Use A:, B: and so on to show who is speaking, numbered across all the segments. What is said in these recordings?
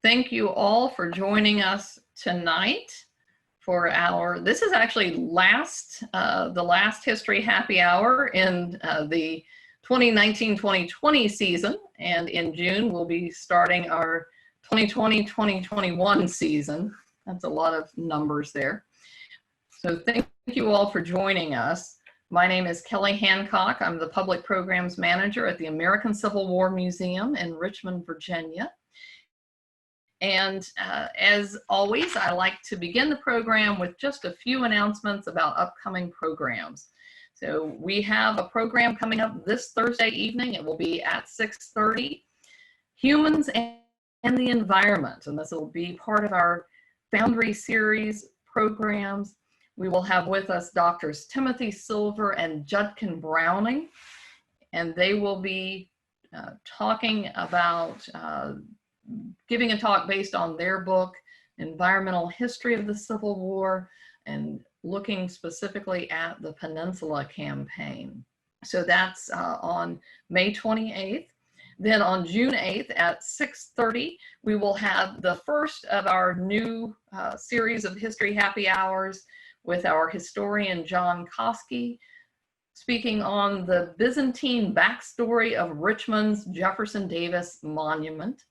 A: Thank you all for joining us tonight for this is actually the last History Happy Hour in the 2019-2020 season. And in June, we'll be starting our 2020-2021 season. That's a lot of numbers there. So thank you all for joining us. My name is Kelly Hancock. I'm the Public Programs Manager at the American Civil War Museum in Richmond, Virginia. And as always, I like to begin the program with just a few announcements about upcoming programs. So we have a program coming up this Thursday evening. It will be at 6:30, Humans and the Environment. And this will be part of our Foundry Series programs. We will have with us Doctors Timothy Silver and Judkin Browning, and they will be talking about giving a talk based on their book, Environmental History of the Civil War, and looking specifically at the Peninsula Campaign. So that's on May 28th. Then on June 8th at 6:30, we will have the first of our new series of History Happy Hours with our historian, John Koski, speaking on the Byzantine backstory of Richmond's Jefferson Davis Monument.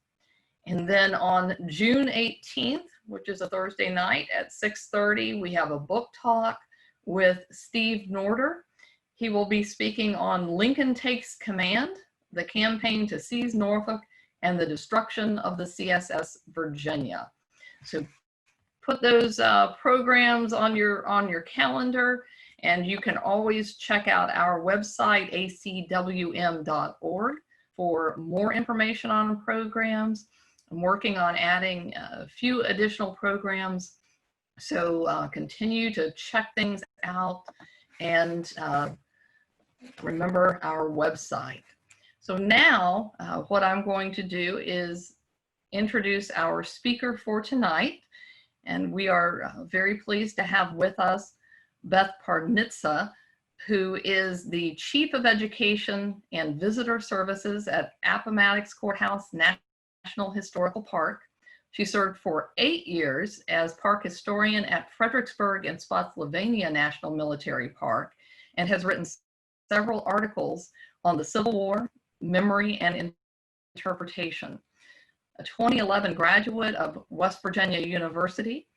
A: And then on June 18th, which is a Thursday night at 6:30, we have a book talk with Steve Norder. He will be speaking on Lincoln Takes Command, the campaign to seize Norfolk, and the destruction of the CSS Virginia. So put those programs on your calendar, and you can always check out our website, acwm.org, for more information on programs. I'm working on adding a few additional programs, so continue to check things out and remember our website. So now what I'm going to do is introduce our speaker for tonight, and we are very pleased to have with us Beth Parnicza, who is the Chief of Education and Visitor Services at Appomattox Courthouse National Historical Park. She served for 8 years as park historian at Fredericksburg and Spotsylvania National Military Park, and has written several articles on the Civil War, memory, and interpretation. A 2011 graduate of West Virginia University,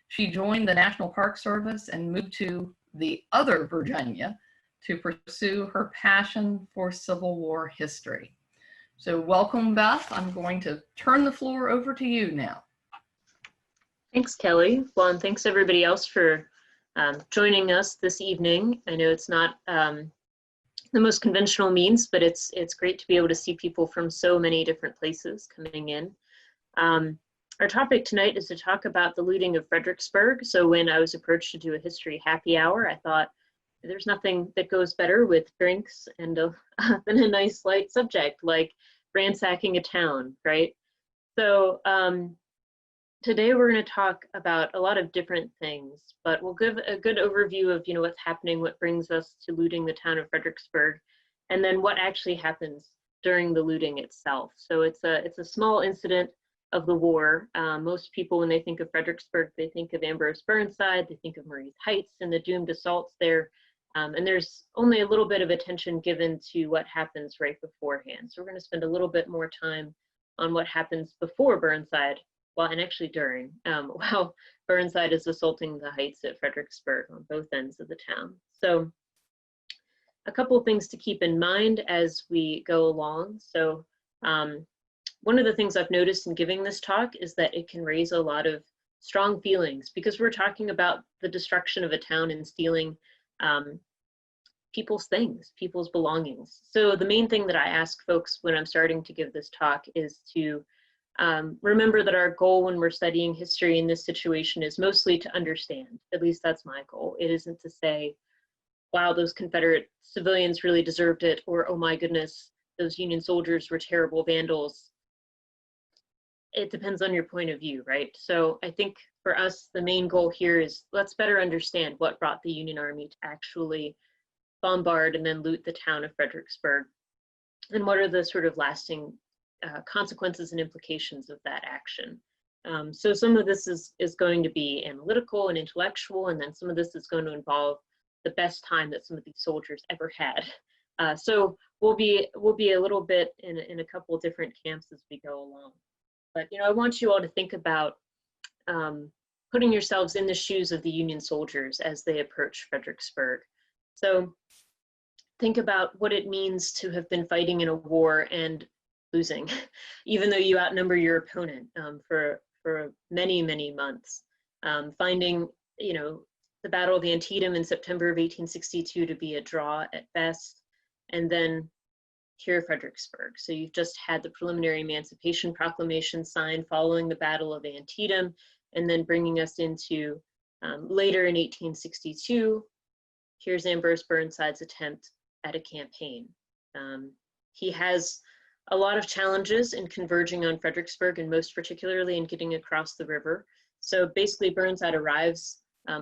A: she joined the National Park Service and moved to the other Virginia to pursue her passion for Civil War history. So welcome, Beth. I'm going to turn the floor over to you now.
B: Thanks, Kelly. Well, and thanks everybody else for joining us this evening. I know it's not the most conventional means, but it's great to be able to see people from so many different places coming in. Our topic tonight is to talk about the looting of Fredericksburg. So when I was approached to do a history happy hour, I thought there's nothing that goes better with drinks and than a nice light subject like ransacking a town, right? So today we're going to talk about a lot of different things, but we'll give a good overview of what's happening, what brings us to looting the town of Fredericksburg, and then what actually happens during the looting itself. So it's a small incident of the war. Most people, when they think of Fredericksburg, they think of Ambrose Burnside, they think of Marye's Heights and the doomed assaults there. And there's only a little bit of attention given to what happens right beforehand. So we're going to spend a little bit more time on what happens before Burnside, well, and actually during, while Burnside is assaulting the heights at Fredericksburg on both ends of the town. So a couple of things to keep in mind as we go along. So one of the things I've noticed in giving this talk is that it can raise a lot of strong feelings because we're talking about the destruction of a town and stealing people's things, people's belongings. So the main thing that I ask folks when I'm starting to give this talk is to remember that our goal when we're studying history in this situation is mostly to understand. At least that's my goal. It isn't to say, wow, those Confederate civilians really deserved it, or oh my goodness, those Union soldiers were terrible vandals. It depends on your point of view, right? So I think for us, the main goal here is let's better understand what brought the Union Army to actually bombard and then loot the town of Fredericksburg, and what are the sort of lasting consequences and implications of that action. So some of this is going to be analytical and intellectual, and then some of this is going to involve the best time that some of these soldiers ever had. So we'll be a little bit in a couple of different camps as we go along. But I want you all to think about putting yourselves in the shoes of the Union soldiers as they approach Fredericksburg. So think about what it means to have been fighting in a war and losing, even though you outnumber your opponent for many, many months. Finding, the Battle of Antietam in September of 1862 to be a draw at best, and then here Fredericksburg. So you've just had the preliminary Emancipation Proclamation signed following the Battle of Antietam, and then bringing us into later in 1862, here's Ambrose Burnside's attempt at a campaign. He has a lot of challenges in converging on Fredericksburg, and most particularly in getting across the river. So basically Burnside arrives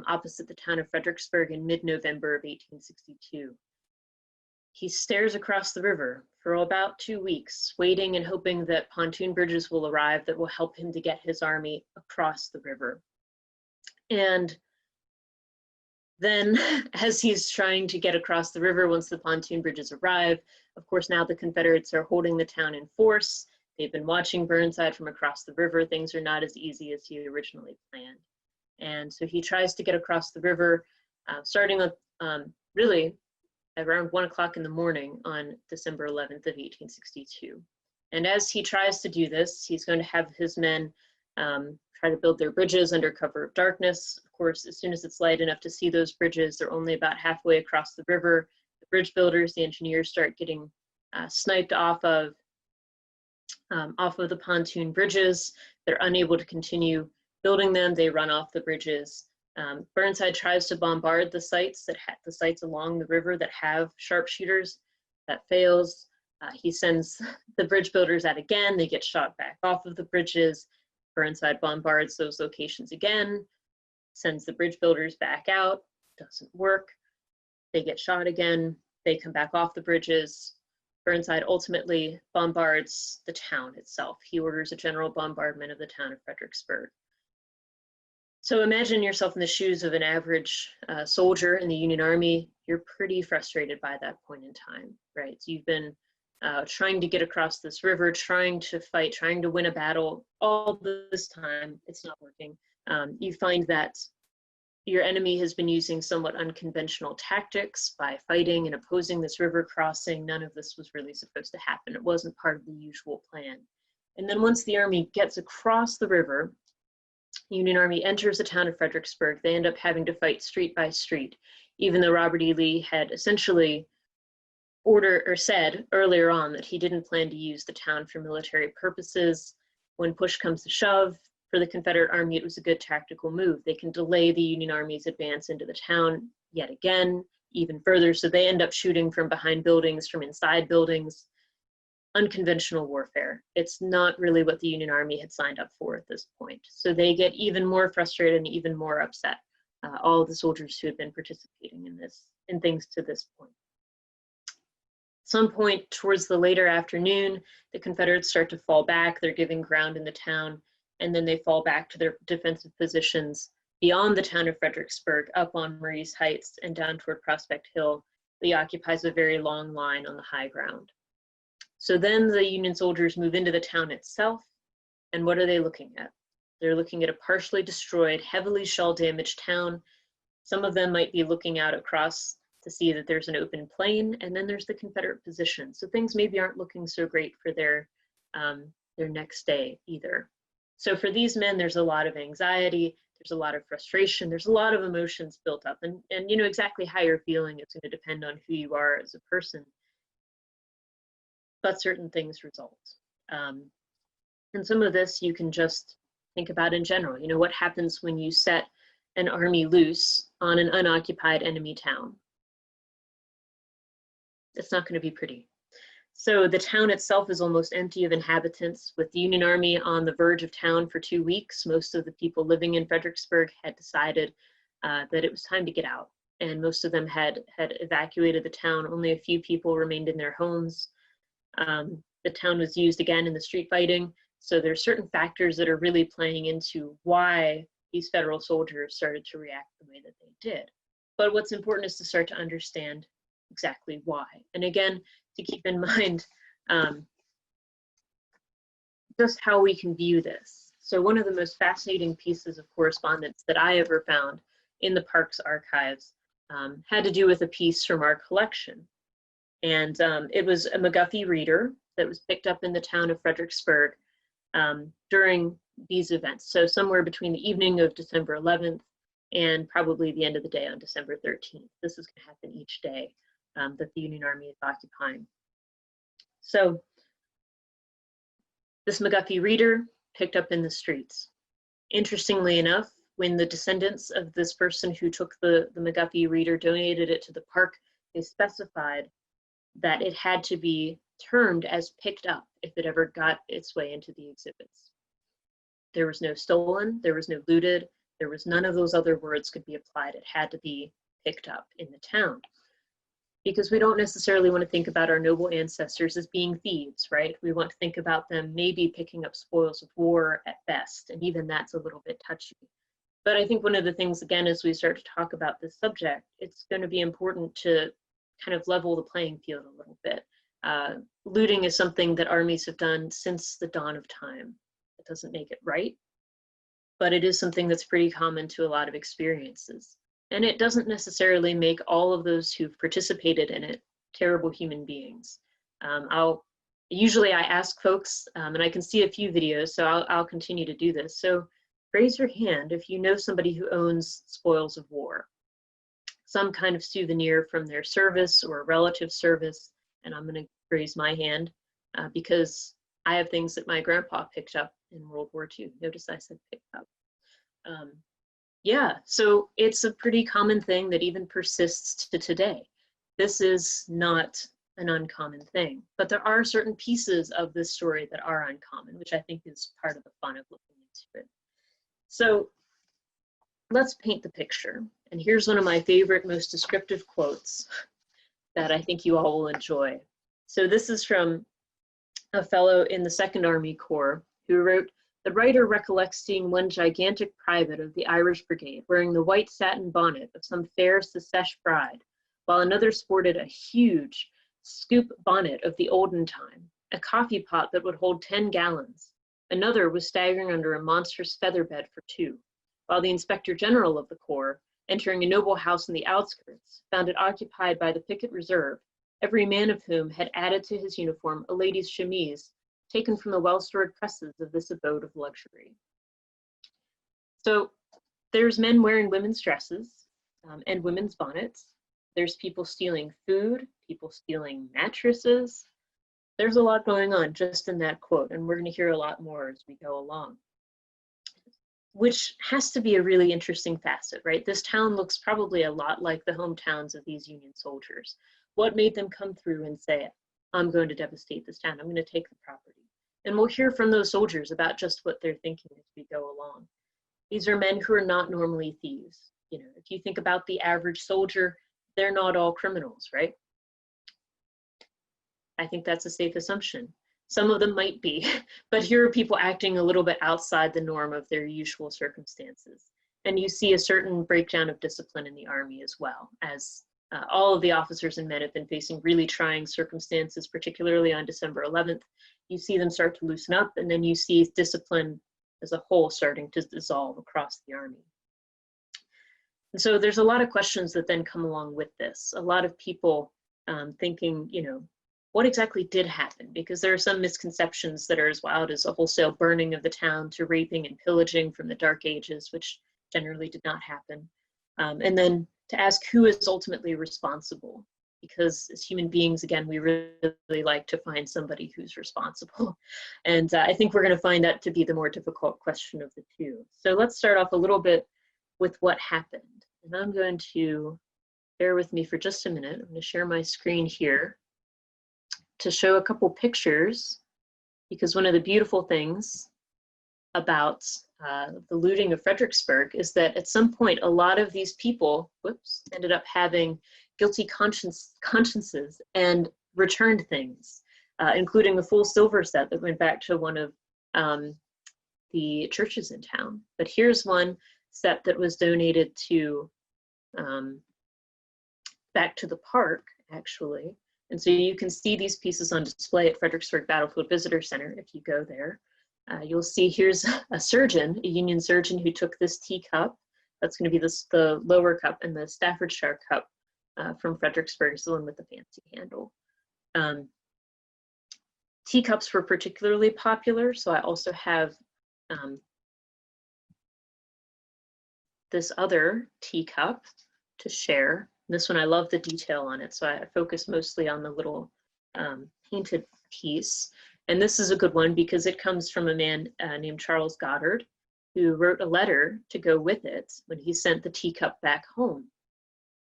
B: opposite the town of Fredericksburg in mid-November of 1862. He stares across the river for about 2 weeks, waiting and hoping that pontoon bridges will arrive that will help him to get his army across the river. And then, as he's trying to get across the river, once the pontoon bridges arrive, of course, now the Confederates are holding the town in force. They've been watching Burnside from across the river. Things are not as easy as he originally planned. And so he tries to get across the river, starting with really around 1 o'clock in the morning on December 11th of 1862. And as he tries to do this, he's going to have his men try to build their bridges under cover of darkness. Of course, as soon as it's light enough to see those bridges, they're only about halfway across the river. The bridge builders, the engineers start getting sniped off of the pontoon bridges. They're unable to continue building them. They run off the bridges. Burnside tries to bombard the sites along the river that have sharpshooters. That fails. He sends the bridge builders out again. They get shot back off of the bridges. Burnside bombards those locations again, sends the bridge builders back out. Doesn't work. They get shot again. They come back off the bridges. Burnside ultimately bombards the town itself. He orders a general bombardment of the town of Fredericksburg. So imagine yourself in the shoes of an average soldier in the Union Army. You're pretty frustrated by that point in time, right? So you've been trying to get across this river, trying to fight, trying to win a battle. All this time, it's not working. You find that your enemy has been using somewhat unconventional tactics by fighting and opposing this river crossing. None of this was really supposed to happen. It wasn't part of the usual plan. And then once the army gets across the river, Union Army enters the town of Fredericksburg. They end up having to fight street by street, even though Robert E. Lee had essentially said earlier on that he didn't plan to use the town for military purposes. When push comes to shove, for the Confederate Army, it was a good tactical move. They can delay the Union Army's advance into the town yet again, even further. So they end up shooting from behind buildings, from inside buildings. Unconventional warfare. It's not really what the Union Army had signed up for at this point. So they get even more frustrated and even more upset, all of the soldiers who had been participating in things to this point. Some point towards the later afternoon, the Confederates start to fall back. They're giving ground in the town, and then they fall back to their defensive positions beyond the town of Fredericksburg, up on Marye's Heights and down toward Prospect Hill. Lee occupies a very long line on the high ground. So then the Union soldiers move into the town itself, and what are they looking at? They're looking at a partially destroyed, heavily shell-damaged town. Some of them might be looking out across to see that there's an open plain, and then there's the Confederate position. So things maybe aren't looking so great for their next day either. So for these men, there's a lot of anxiety, there's a lot of frustration, there's a lot of emotions built up, and you know exactly how you're feeling. It's going to depend on who you are as a person. But certain things result. And some of this you can just think about in general. You know, what happens when you set an army loose on an unoccupied enemy town? It's not going to be pretty. So the town itself is almost empty of inhabitants. With the Union Army on the verge of town for 2 weeks, most of the people living in Fredericksburg had decided that it was time to get out. And most of them had evacuated the town. Only a few people remained in their homes. The town was used again in the street fighting. So there's certain factors that are really playing into why these federal soldiers started to react the way that they did. But what's important is to start to understand exactly why. And again, to keep in mind just how we can view this. So one of the most fascinating pieces of correspondence that I ever found in the Park's archives had to do with a piece from our collection. And it was a McGuffey reader that was picked up in the town of Fredericksburg during these events. So somewhere between the evening of December 11th and probably the end of the day on December 13th. This is going to happen each day that the Union Army is occupying. So this McGuffey reader picked up in the streets. Interestingly enough, when the descendants of this person who took the McGuffey reader donated it to the park, they specified that it had to be termed as picked up if it ever got its way into the exhibits. There was no stolen, there was no looted, there was none of those other words could be applied. It had to be picked up in the town. Because we don't necessarily want to think about our noble ancestors as being thieves, right? We want to think about them maybe picking up spoils of war at best, and even that's a little bit touchy. But I think one of the things, again, as we start to talk about this subject, it's going to be important to kind of level the playing field a little bit. Looting is something that armies have done since the dawn of time. It doesn't make it right, but it is something that's pretty common to a lot of experiences. And it doesn't necessarily make all of those who've participated in it terrible human beings. Usually I ask folks, and I can see a few videos, so I'll continue to do this. So raise your hand if you know somebody who owns spoils of war, some kind of souvenir from their service or a relative service. And I'm going to raise my hand because I have things that my grandpa picked up in World War II. Notice I said picked up. Yeah, so it's a pretty common thing that even persists to today. This is not an uncommon thing, but there are certain pieces of this story that are uncommon, which I think is part of the fun of looking into it. So let's paint the picture. And here's one of my favorite, most descriptive quotes that I think you all will enjoy. So this is from a fellow in the Second Army Corps who wrote, "The writer recollects seeing one gigantic private of the Irish Brigade wearing the white satin bonnet of some fair secesh bride, while another sported a huge scoop bonnet of the olden time, a coffee pot that would hold 10 gallons. Another was staggering under a monstrous feather bed for 2, while the Inspector General of the Corps, entering a noble house in the outskirts, found it occupied by the picket reserve, every man of whom had added to his uniform a lady's chemise taken from the well-stored presses of this abode of luxury." So there's men wearing women's dresses and women's bonnets. There's people stealing food, people stealing mattresses. There's a lot going on just in that quote, and we're going to hear a lot more as we go along, which has to be a really interesting facet, right? This town looks probably a lot like the hometowns of these Union soldiers. What made them come through and say, I'm going to devastate this town, I'm going to take the property? And we'll hear from those soldiers about just what they're thinking as we go along. These are men who are not normally thieves. You know, if you think about the average soldier, they're not all criminals, right? I think that's a safe assumption. Some of them might be, but here are people acting a little bit outside the norm of their usual circumstances. And you see a certain breakdown of discipline in the Army as well, as all of the officers and men have been facing really trying circumstances, particularly on December 11th. You see them start to loosen up, and then you see discipline as a whole starting to dissolve across the Army. And so there's a lot of questions that then come along with this. A lot of people thinking, you know, what exactly did happen? Because there are some misconceptions that are as wild as a wholesale burning of the town to raping and pillaging from the Dark Ages, which generally did not happen. And then to ask who is ultimately responsible, because as human beings, again, we really like to find somebody who's responsible. And I think we're going to find that to be the more difficult question of the two. So let's start off a little bit with what happened. And I'm going to, bear with me for just a minute. I'm going to share my screen here to show a couple pictures, because one of the beautiful things about the looting of Fredericksburg is that at some point, a lot of these people, ended up having guilty consciences and returned things. including a full silver set that went back to one of the churches in town. But here's one set that was donated to back to the park, actually. And so you can see these pieces on display at Fredericksburg Battlefield Visitor Center if you go there. You'll see here's a surgeon, a Union surgeon, who took this teacup. That's going to be the lower cup, and the Staffordshire cup from Fredericksburg is the one with the fancy handle. Teacups were particularly popular, so I also have this other teacup to share. This one, I love the detail on it, so I focus mostly on the little painted piece. And this is a good one because it comes from a man named Charles Goddard, who wrote a letter to go with it when he sent the teacup back home.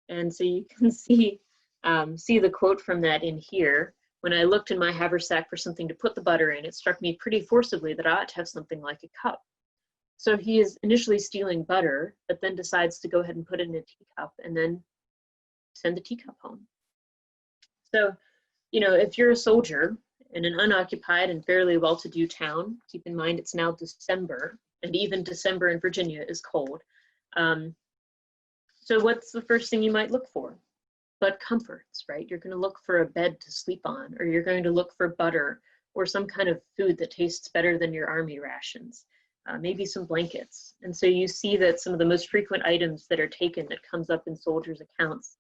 B: And so you can see the quote from that in here. When I looked in my haversack for something to put the butter in, it struck me pretty forcibly that I ought to have something like a cup. So he is initially stealing butter, but then decides to go ahead and put it in a teacup and then send the teacup home. So, you know, if you're a soldier in an unoccupied and fairly well-to-do town, keep in mind it's now December, and even December in Virginia is cold. So what's the first thing you might look for? But comforts, right? You're going to look for a bed to sleep on, or you're going to look for butter or some kind of food that tastes better than your army rations, maybe some blankets. And so you see that some of the most frequent items that are taken that comes up in soldiers' accounts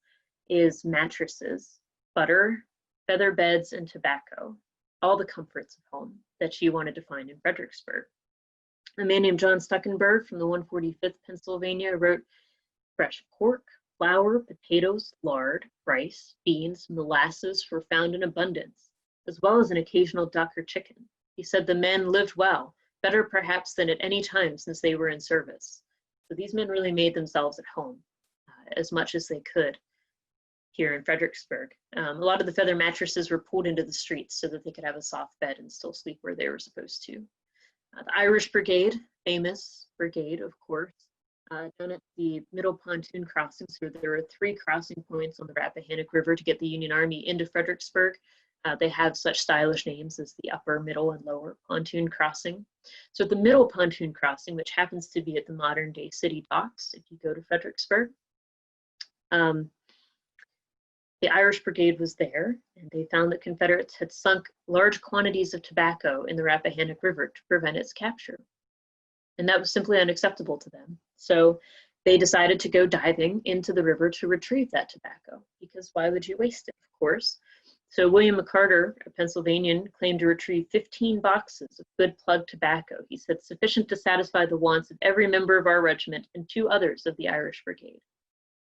B: is mattresses, butter, feather beds, and tobacco, all the comforts of home that you wanted to find in Fredericksburg. A man named John Stuckenberg from the 145th Pennsylvania wrote, fresh pork, flour, potatoes, lard, rice, beans, molasses were found in abundance, as well as an occasional duck or chicken. He said the men lived well, better perhaps than at any time since they were in service. So these men really made themselves at home as much as they could here in Fredericksburg. A lot of the feather mattresses were pulled into the streets so that they could have a soft bed and still sleep where they were supposed to. The Irish Brigade, famous brigade, of course, down at the middle pontoon crossings, where there were 3 crossing points on the Rappahannock River to get the Union Army into Fredericksburg. They have such stylish names as the upper, middle, and lower pontoon crossing. So the middle pontoon crossing, which happens to be at the modern day city docks, if you go to Fredericksburg, the Irish Brigade was there, and they found that Confederates had sunk large quantities of tobacco in the Rappahannock River to prevent its capture. And that was simply unacceptable to them. So they decided to go diving into the river to retrieve that tobacco, because why would you waste it, of course? So William McCarter, a Pennsylvanian, claimed to retrieve 15 boxes of good plug tobacco. He said, sufficient to satisfy the wants of every member of our regiment and 2 others of the Irish Brigade.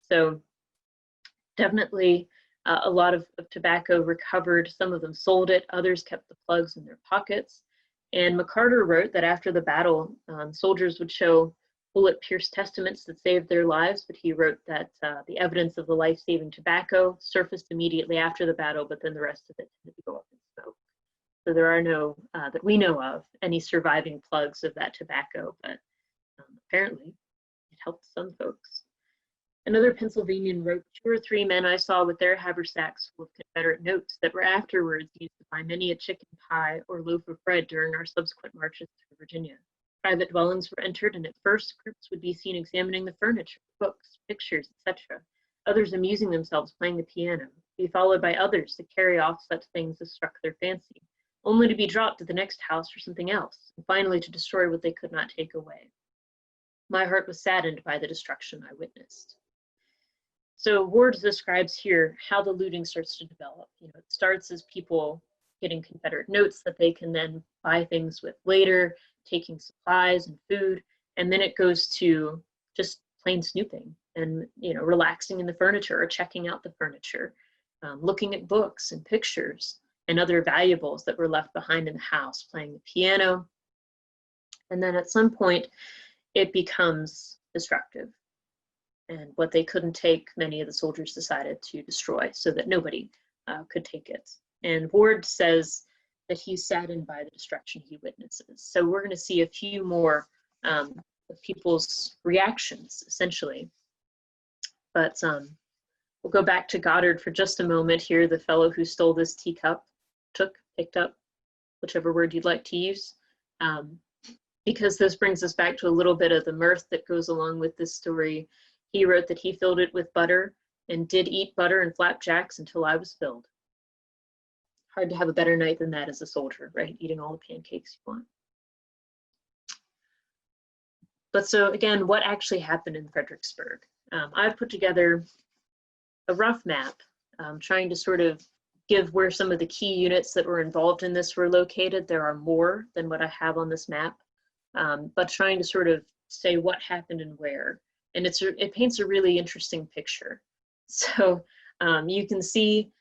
B: So definitely a lot of tobacco recovered. Some of them sold it, others kept the plugs in their pockets. And McCarter wrote that after the battle, soldiers would show bullet-pierced testaments that saved their lives, but he wrote that the evidence of the life-saving tobacco surfaced immediately after the battle, but then the rest of it tended to go up in smoke. So there are no, that we know of, any surviving plugs of that tobacco, but apparently it helped some folks. Another Pennsylvanian wrote, 2 or 3 men I saw with their haversacks full of Confederate notes that were afterwards used to buy many a chicken pie or loaf of bread during our subsequent marches through Virginia. Private dwellings were entered, and at first groups would be seen examining the furniture, books, pictures, etc. Others amusing themselves playing the piano, be followed by others to carry off such things as struck their fancy, only to be dropped at the next house for something else, and finally to destroy what they could not take away. My heart was saddened by the destruction I witnessed. So Ward describes here how the looting starts to develop. You know, it starts as people getting Confederate notes that they can then buy things with later, taking supplies and food, and then it goes to just plain snooping and, you know, relaxing in the furniture or checking out the furniture, looking at books and pictures and other valuables that were left behind in the house, playing the piano. And then at some point, it becomes destructive. And what they couldn't take, many of the soldiers decided to destroy so that nobody could take it. And Ward says that he's saddened by the destruction he witnesses. So we're going to see a few more of people's reactions, essentially. But we'll go back to Goddard for just a moment here. The fellow who stole this teacup took picked up, whichever word you'd like to use, because this brings us back to a little bit of the mirth that goes along with this story. He wrote that he filled it with butter and did eat butter and flapjacks until I was filled. Hard to have a better night than that as a soldier, right? Eating all the pancakes you want. But so again, what actually happened in Fredericksburg? I've put together a rough map, trying to sort of give where some of the key units that were involved in this were located. There are more than what I have on this map, but trying to sort of say what happened and where. And it paints a really interesting picture. So you can see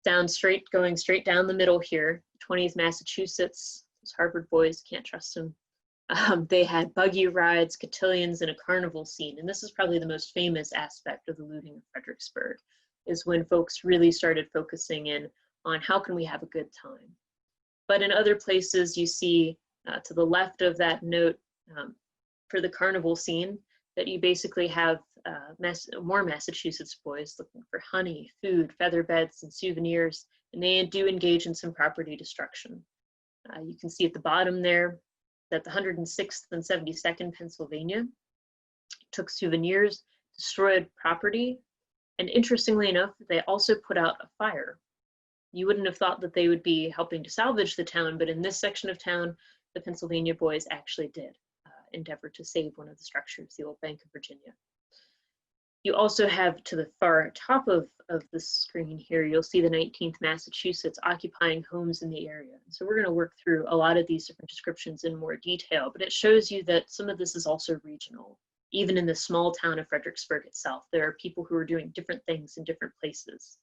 B: going straight down the middle here, 20th Massachusetts, those Harvard boys, can't trust them. They had buggy rides, cotillions, and a carnival scene. And this is probably the most famous aspect of the looting of Fredericksburg, is when folks really started focusing in on how can we have a good time. But in other places, you see to the left of that note for the carnival scene, that you basically have more Massachusetts boys looking for honey, food, feather beds, and souvenirs, and they do engage in some property destruction. You can see at the bottom there that the 106th and 72nd Pennsylvania took souvenirs, destroyed property, and interestingly enough, they also put out a fire. You wouldn't have thought that they would be helping to salvage the town, but in this section of town, the Pennsylvania boys actually did endeavor to save one of the structures, the old Bank of Virginia. You also have to the far top of the screen here, you'll see the 19th Massachusetts occupying homes in the area. So we're going to work through a lot of these different descriptions in more detail, but it shows you that some of this is also regional. Even in the small town of Fredericksburg itself, there are people who are doing different things in different places.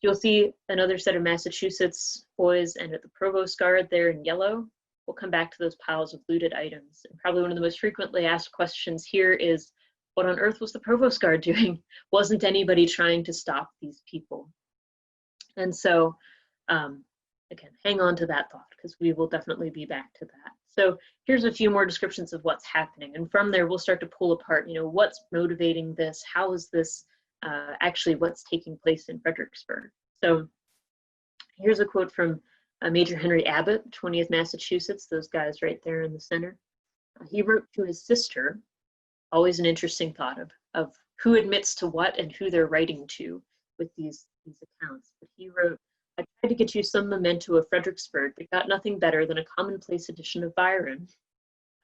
B: You'll see another set of Massachusetts boys, and at the Provost Guard there in yellow, we'll come back to those piles of looted items. And probably one of the most frequently asked questions here is, what on earth was the Provost Guard doing? Wasn't anybody trying to stop these people? And so, again, hang on to that thought, because we will definitely be back to that. So here's a few more descriptions of what's happening. And from there, we'll start to pull apart, what's motivating this? How is this actually what's taking place in Fredericksburg? So here's a quote from Major Henry Abbott, 20th Massachusetts, those guys right there in the center. He wrote to his sister, always an interesting thought of who admits to what and who they're writing to with these accounts. But he wrote, I tried to get you some memento of Fredericksburg, but got nothing better than a commonplace edition of Byron.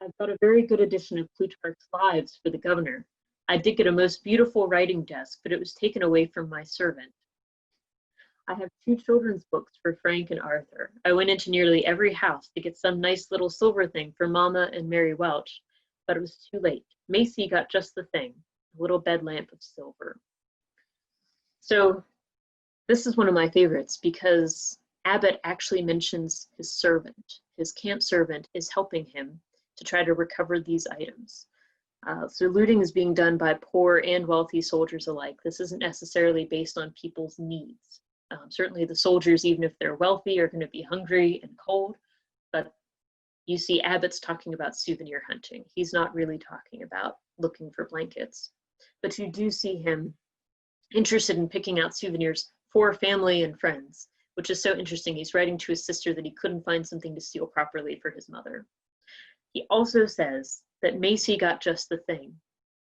B: I've got a very good edition of Plutarch's Lives for the governor. I did get a most beautiful writing desk, but it was taken away from my servant. I have 2 children's books for Frank and Arthur. I went into nearly every house to get some nice little silver thing for Mama and Mary Welch, but it was too late. Macy got just the thing, a little bed lamp of silver. So this is one of my favorites because Abbott actually mentions his servant. His camp servant is helping him to try to recover these items. So looting is being done by poor and wealthy soldiers alike. This isn't necessarily based on people's needs. Certainly the soldiers, even if they're wealthy, are going to be hungry and cold, but you see Abbott's talking about souvenir hunting. He's not really talking about looking for blankets, but you do see him interested in picking out souvenirs for family and friends, which is so interesting. He's writing to his sister that he couldn't find something to steal properly for his mother. He also says that Macy got just the thing.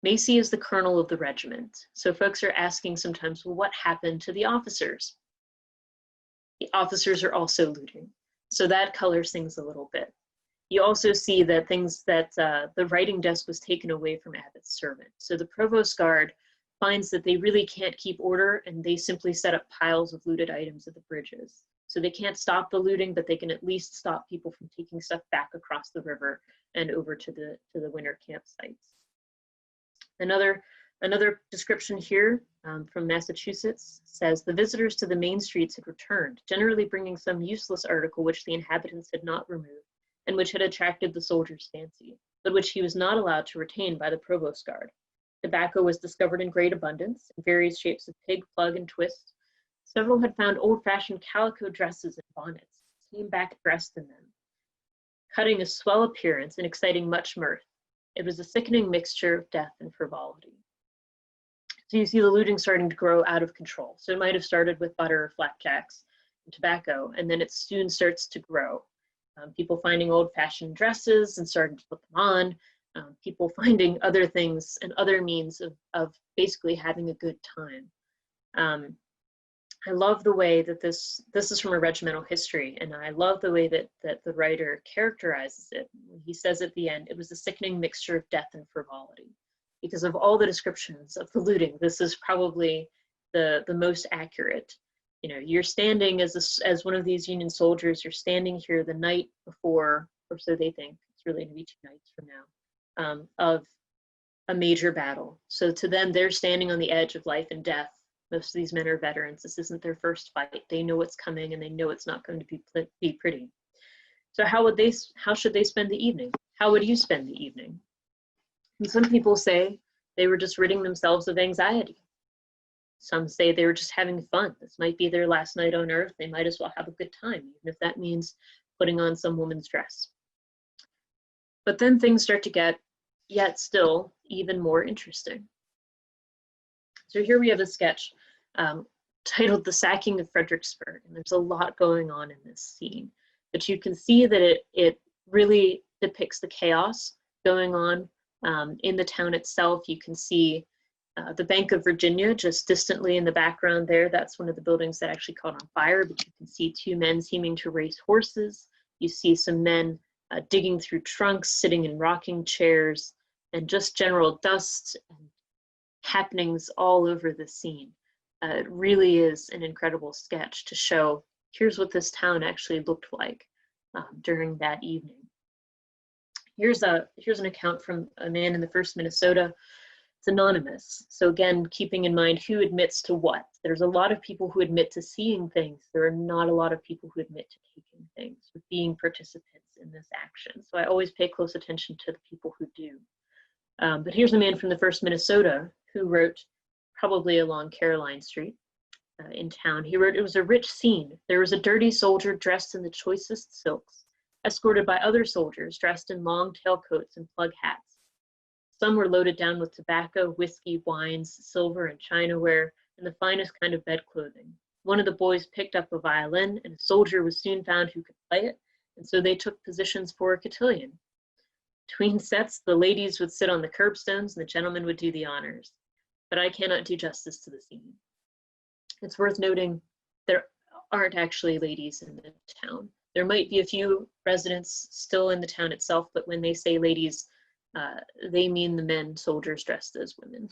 B: Macy is the colonel of the regiment. So folks are asking sometimes, well, what happened to the officers? The officers are also looting. So that colors things a little bit. You also see that the writing desk was taken away from Abbott's servant. So the Provost Guard finds that they really can't keep order, and they simply set up piles of looted items at the bridges. So they can't stop the looting, but they can at least stop people from taking stuff back across the river and over to the winter campsites. Another description here from Massachusetts says, the visitors to the main streets had returned, generally bringing some useless article which the inhabitants had not removed and which had attracted the soldier's fancy, but which he was not allowed to retain by the Provost Guard. Tobacco was discovered in great abundance, in various shapes of pig, plug, and twist. Several had found old-fashioned calico dresses and bonnets, came back dressed in them, cutting a swell appearance and exciting much mirth. It was a sickening mixture of death and frivolity. So you see the looting starting to grow out of control. So it might have started with butter or flapjacks, tobacco, and then it soon starts to grow. People finding old-fashioned dresses and starting to put them on, people finding other things and other means of basically having a good time. I love the way that this is from a regimental history, and I love the way that the writer characterizes it. He says at the end, it was a sickening mixture of death and frivolity. Because of all the descriptions of the looting, this is probably the most accurate. You know, you're standing as one of these Union soldiers, you're standing here the night before, or so they think, it's really gonna be 2 nights from now, of a major battle. So to them, they're standing on the edge of life and death. Most of these men are veterans. This isn't their first fight. They know what's coming, and they know it's not going to be pretty. So how should they spend the evening? How would you spend the evening? And some people say they were just ridding themselves of anxiety. Some say they were just having fun. This might be their last night on earth. They might as well have a good time, even if that means putting on some woman's dress. But then things start to get, yet still, even more interesting. So here we have a sketch titled The Sacking of Fredericksburg, and there's a lot going on in this scene. But you can see that it really depicts the chaos going on in the town itself. You can see the Bank of Virginia just distantly in the background there. That's one of the buildings that actually caught on fire, but you can see 2 men seeming to race horses. You see some men digging through trunks, sitting in rocking chairs, and just general dust and happenings all over the scene. It really is an incredible sketch to show, here's what this town actually looked like during that evening. Here's an account from a man in the 1st Minnesota. It's anonymous. So again, keeping in mind who admits to what. There's a lot of people who admit to seeing things. There are not a lot of people who admit to taking things, or being participants in this action. So I always pay close attention to the people who do. But here's a man from the 1st Minnesota who wrote, probably along Caroline Street in town. He wrote, it was a rich scene. There was a dirty soldier dressed in the choicest silks, escorted by other soldiers dressed in long tailcoats and plug hats. Some were loaded down with tobacco, whiskey, wines, silver, and chinaware, and the finest kind of bed clothing. One of the boys picked up a violin, and a soldier was soon found who could play it, and so they took positions for a cotillion. Between sets, the ladies would sit on the curbstones, and the gentlemen would do the honors. But I cannot do justice to the scene. It's worth noting there aren't actually ladies in the town. There might be a few residents still in the town itself, but when they say ladies, they mean the men soldiers dressed as women,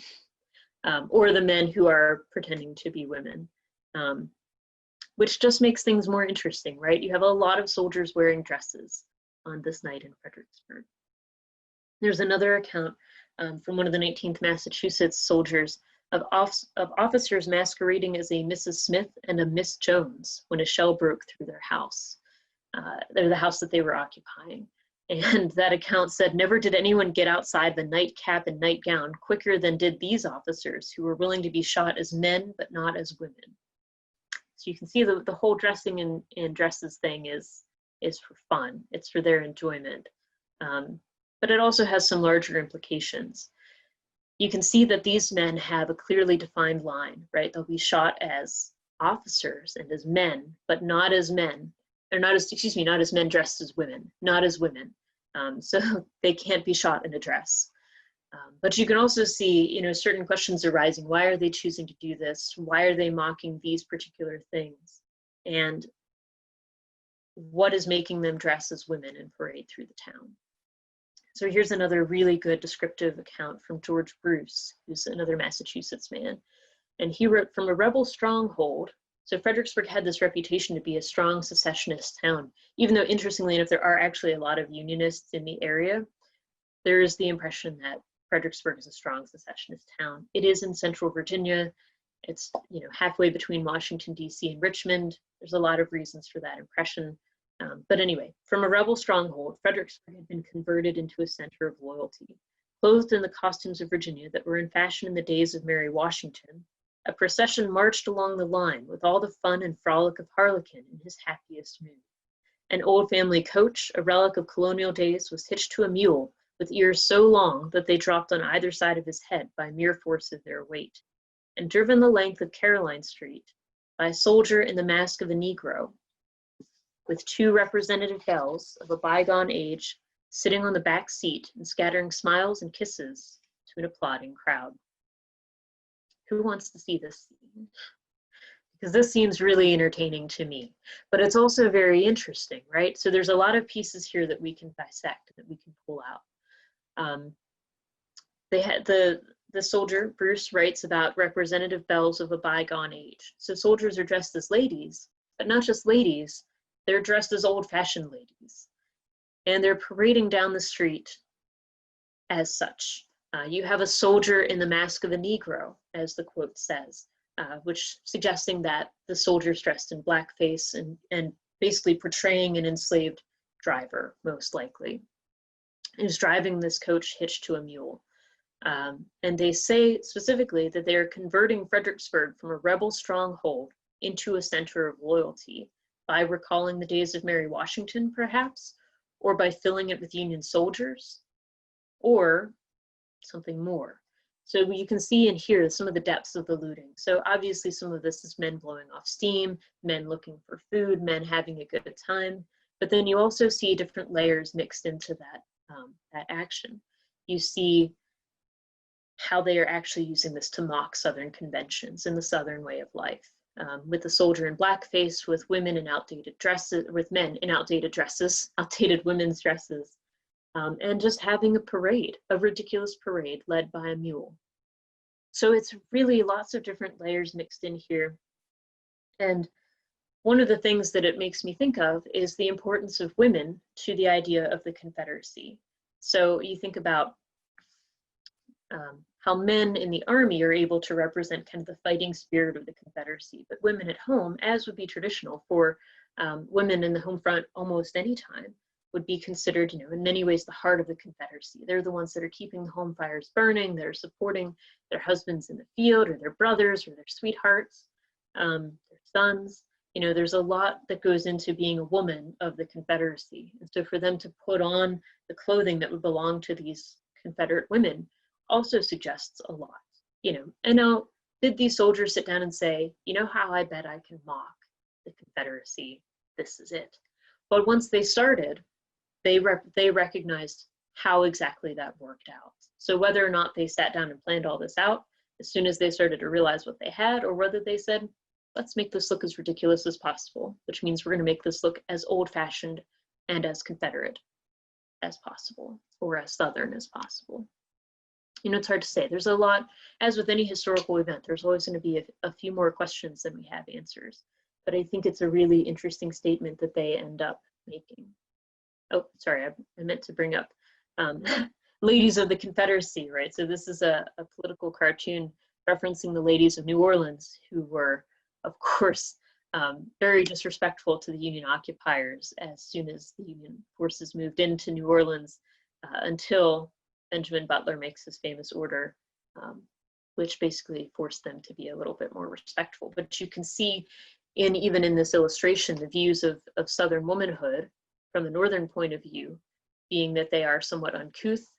B: or the men who are pretending to be women, which just makes things more interesting, right? You have a lot of soldiers wearing dresses on this night in Fredericksburg. There's another account from one of the 19th Massachusetts soldiers of officers masquerading as a Mrs. Smith and a Miss Jones when a shell broke through their house. They're the house that they were occupying. And that account said, never did anyone get outside the nightcap and nightgown quicker than did these officers, who were willing to be shot as men, but not as women. So you can see the whole dressing in dresses thing is for fun. It's for their enjoyment. But it also has some larger implications. You can see that these men have a clearly defined line, right? They'll be shot as officers and as men, but not as men, or not as men dressed as women, not as women. So they can't be shot in a dress. But you can also see, certain questions arising. Why are they choosing to do this? Why are they mocking these particular things? And what is making them dress as women and parade through the town? So here's another really good descriptive account from George Bruce, who's another Massachusetts man. And he wrote, from a rebel stronghold, so Fredericksburg had this reputation to be a strong secessionist town, even though interestingly enough, there are actually a lot of Unionists in the area. There is the impression that Fredericksburg is a strong secessionist town. It is in central Virginia. It's halfway between Washington, D.C. and Richmond. There's a lot of reasons for that impression. But anyway, from a rebel stronghold, Fredericksburg had been converted into a center of loyalty. Clothed in the costumes of Virginia that were in fashion in the days of Mary Washington, a procession marched along the line with all the fun and frolic of Harlequin in his happiest mood. An old family coach, a relic of colonial days, was hitched to a mule with ears so long that they dropped on either side of his head by mere force of their weight. And driven the length of Caroline Street, by a soldier in the mask of a Negro, with two representative belles of a bygone age sitting on the back seat and scattering smiles and kisses to an applauding crowd. Who wants to see this scene? Because this seems really entertaining to me, but it's also very interesting, right? So there's a lot of pieces here that we can dissect, that we can pull out. They had the soldier, Bruce, writes about representative belles of a bygone age. So soldiers are dressed as ladies, but not just ladies, they're dressed as old-fashioned ladies. And they're parading down the street as such. You have a soldier in the mask of a Negro, as the quote says, which suggesting that the soldier's dressed in blackface and basically portraying an enslaved driver, most likely, who's driving this coach hitched to a mule. And they say specifically that they are converting Fredericksburg from a rebel stronghold into a center of loyalty by recalling the days of Mary Washington, perhaps, or by filling it with Union soldiers, or something more. So you can see and hear some of the depths of the looting. So obviously some of this is men blowing off steam, men looking for food, men having a good time, but then you also see different layers mixed into that action. You see how they are actually using this to mock Southern conventions and the Southern way of life. With the soldier in blackface, with women in outdated dresses, with men in outdated dresses, outdated women's dresses, and just having a parade, a ridiculous parade led by a mule. So it's really lots of different layers mixed in here. And one of the things that it makes me think of is the importance of women to the idea of the Confederacy. So you think about how men in the army are able to represent kind of the fighting spirit of the Confederacy, but women at home, as would be traditional for women in the home front almost any time, would be considered, you know, in many ways the heart of the Confederacy. They're the ones that are keeping the home fires burning, they're supporting their husbands in the field, or their brothers, or their sweethearts, their sons. You know, there's a lot that goes into being a woman of the Confederacy. And so for them to put on the clothing that would belong to these Confederate women also suggests a lot, you know. And now, did these soldiers sit down and say, you know how I bet I can mock the Confederacy? This is it. But once they started, they recognized how exactly that worked out. So whether or not they sat down and planned all this out, as soon as they started to realize what they had, or whether they said, let's make this look as ridiculous as possible, which means we're going to make this look as old-fashioned and as Confederate as possible, or as Southern as possible. You know, it's hard to say. There's a lot, as with any historical event, there's always going to be a few more questions than we have answers. But I think it's a really interesting statement that they end up making. Oh, sorry, I meant to bring up Ladies of the Confederacy, right? So this is a political cartoon referencing the ladies of New Orleans, who were, of course, very disrespectful to the Union occupiers as soon as the Union forces moved into New Orleans, until Benjamin Butler makes his famous order, which basically forced them to be a little bit more respectful. But you can see even in this illustration, the views of Southern womanhood from the Northern point of view, being that they are somewhat uncouth,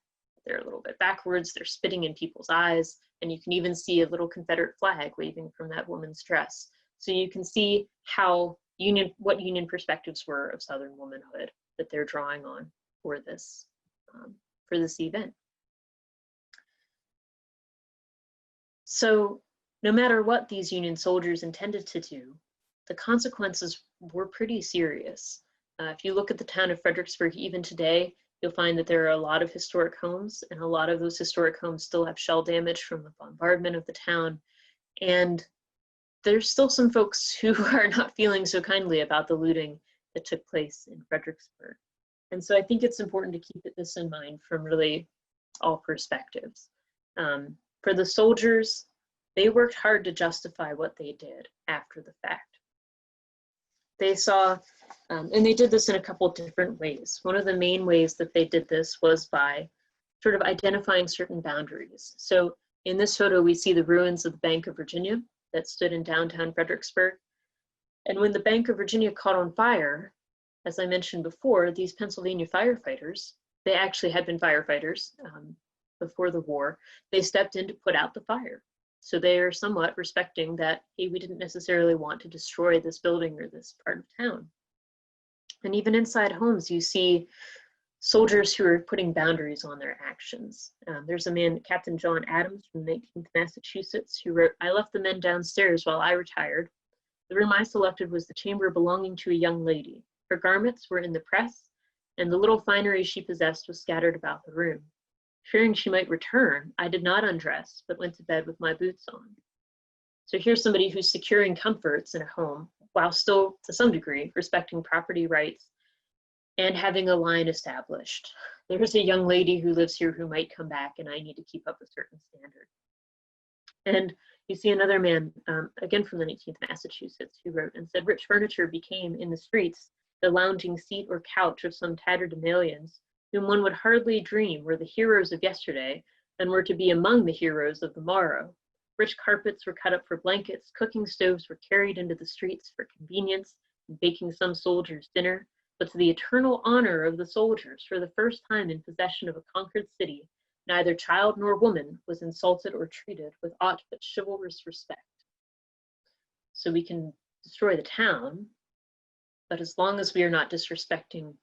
B: they're a little bit backwards, they're spitting in people's eyes, and you can even see a little Confederate flag waving from that woman's dress. So you can see how what Union perspectives were of Southern womanhood that they're drawing on for this event. So no matter what these Union soldiers intended to do, the consequences were pretty serious. If you look at the town of Fredericksburg even today, you'll find that there are a lot of historic homes, and a lot of those historic homes still have shell damage from the bombardment of the town. And there's still some folks who are not feeling so kindly about the looting that took place in Fredericksburg. And so I think it's important to keep this in mind from really all perspectives. For the soldiers, they worked hard to justify what they did after the fact. They saw, and they did this in a couple of different ways. One of the main ways that they did this was by sort of identifying certain boundaries. So in this photo, we see the ruins of the Bank of Virginia that stood in downtown Fredericksburg. And when the Bank of Virginia caught on fire, as I mentioned before, these Pennsylvania firefighters, they actually had been firefighters before the war, they stepped in to put out the fire. So they are somewhat respecting that, hey, we didn't necessarily want to destroy this building or this part of town. And even inside homes, you see soldiers who are putting boundaries on their actions. There's a man, Captain John Adams from 19th Massachusetts, who wrote, "I left the men downstairs while I retired. The room I selected was the chamber belonging to a young lady. Her garments were in the press, and the little finery she possessed was scattered about the room. Fearing she might return, I did not undress, but went to bed with my boots on." So here's somebody who's securing comforts in a home while still, to some degree, respecting property rights and having a line established. There's a young lady who lives here who might come back, and I need to keep up a certain standard. And you see another man, again from the 19th Massachusetts, who wrote and said, "Rich furniture became, in the streets, the lounging seat or couch of some tatterdemalions, whom one would hardly dream were the heroes of yesterday and were to be among the heroes of the morrow. Rich carpets were cut up for blankets, cooking stoves were carried into the streets for convenience, and baking some soldier's dinner, but to the eternal honor of the soldiers, for the first time in possession of a conquered city, neither child nor woman was insulted or treated with aught but chivalrous respect." So we can destroy the town, but as long as we are not disrespecting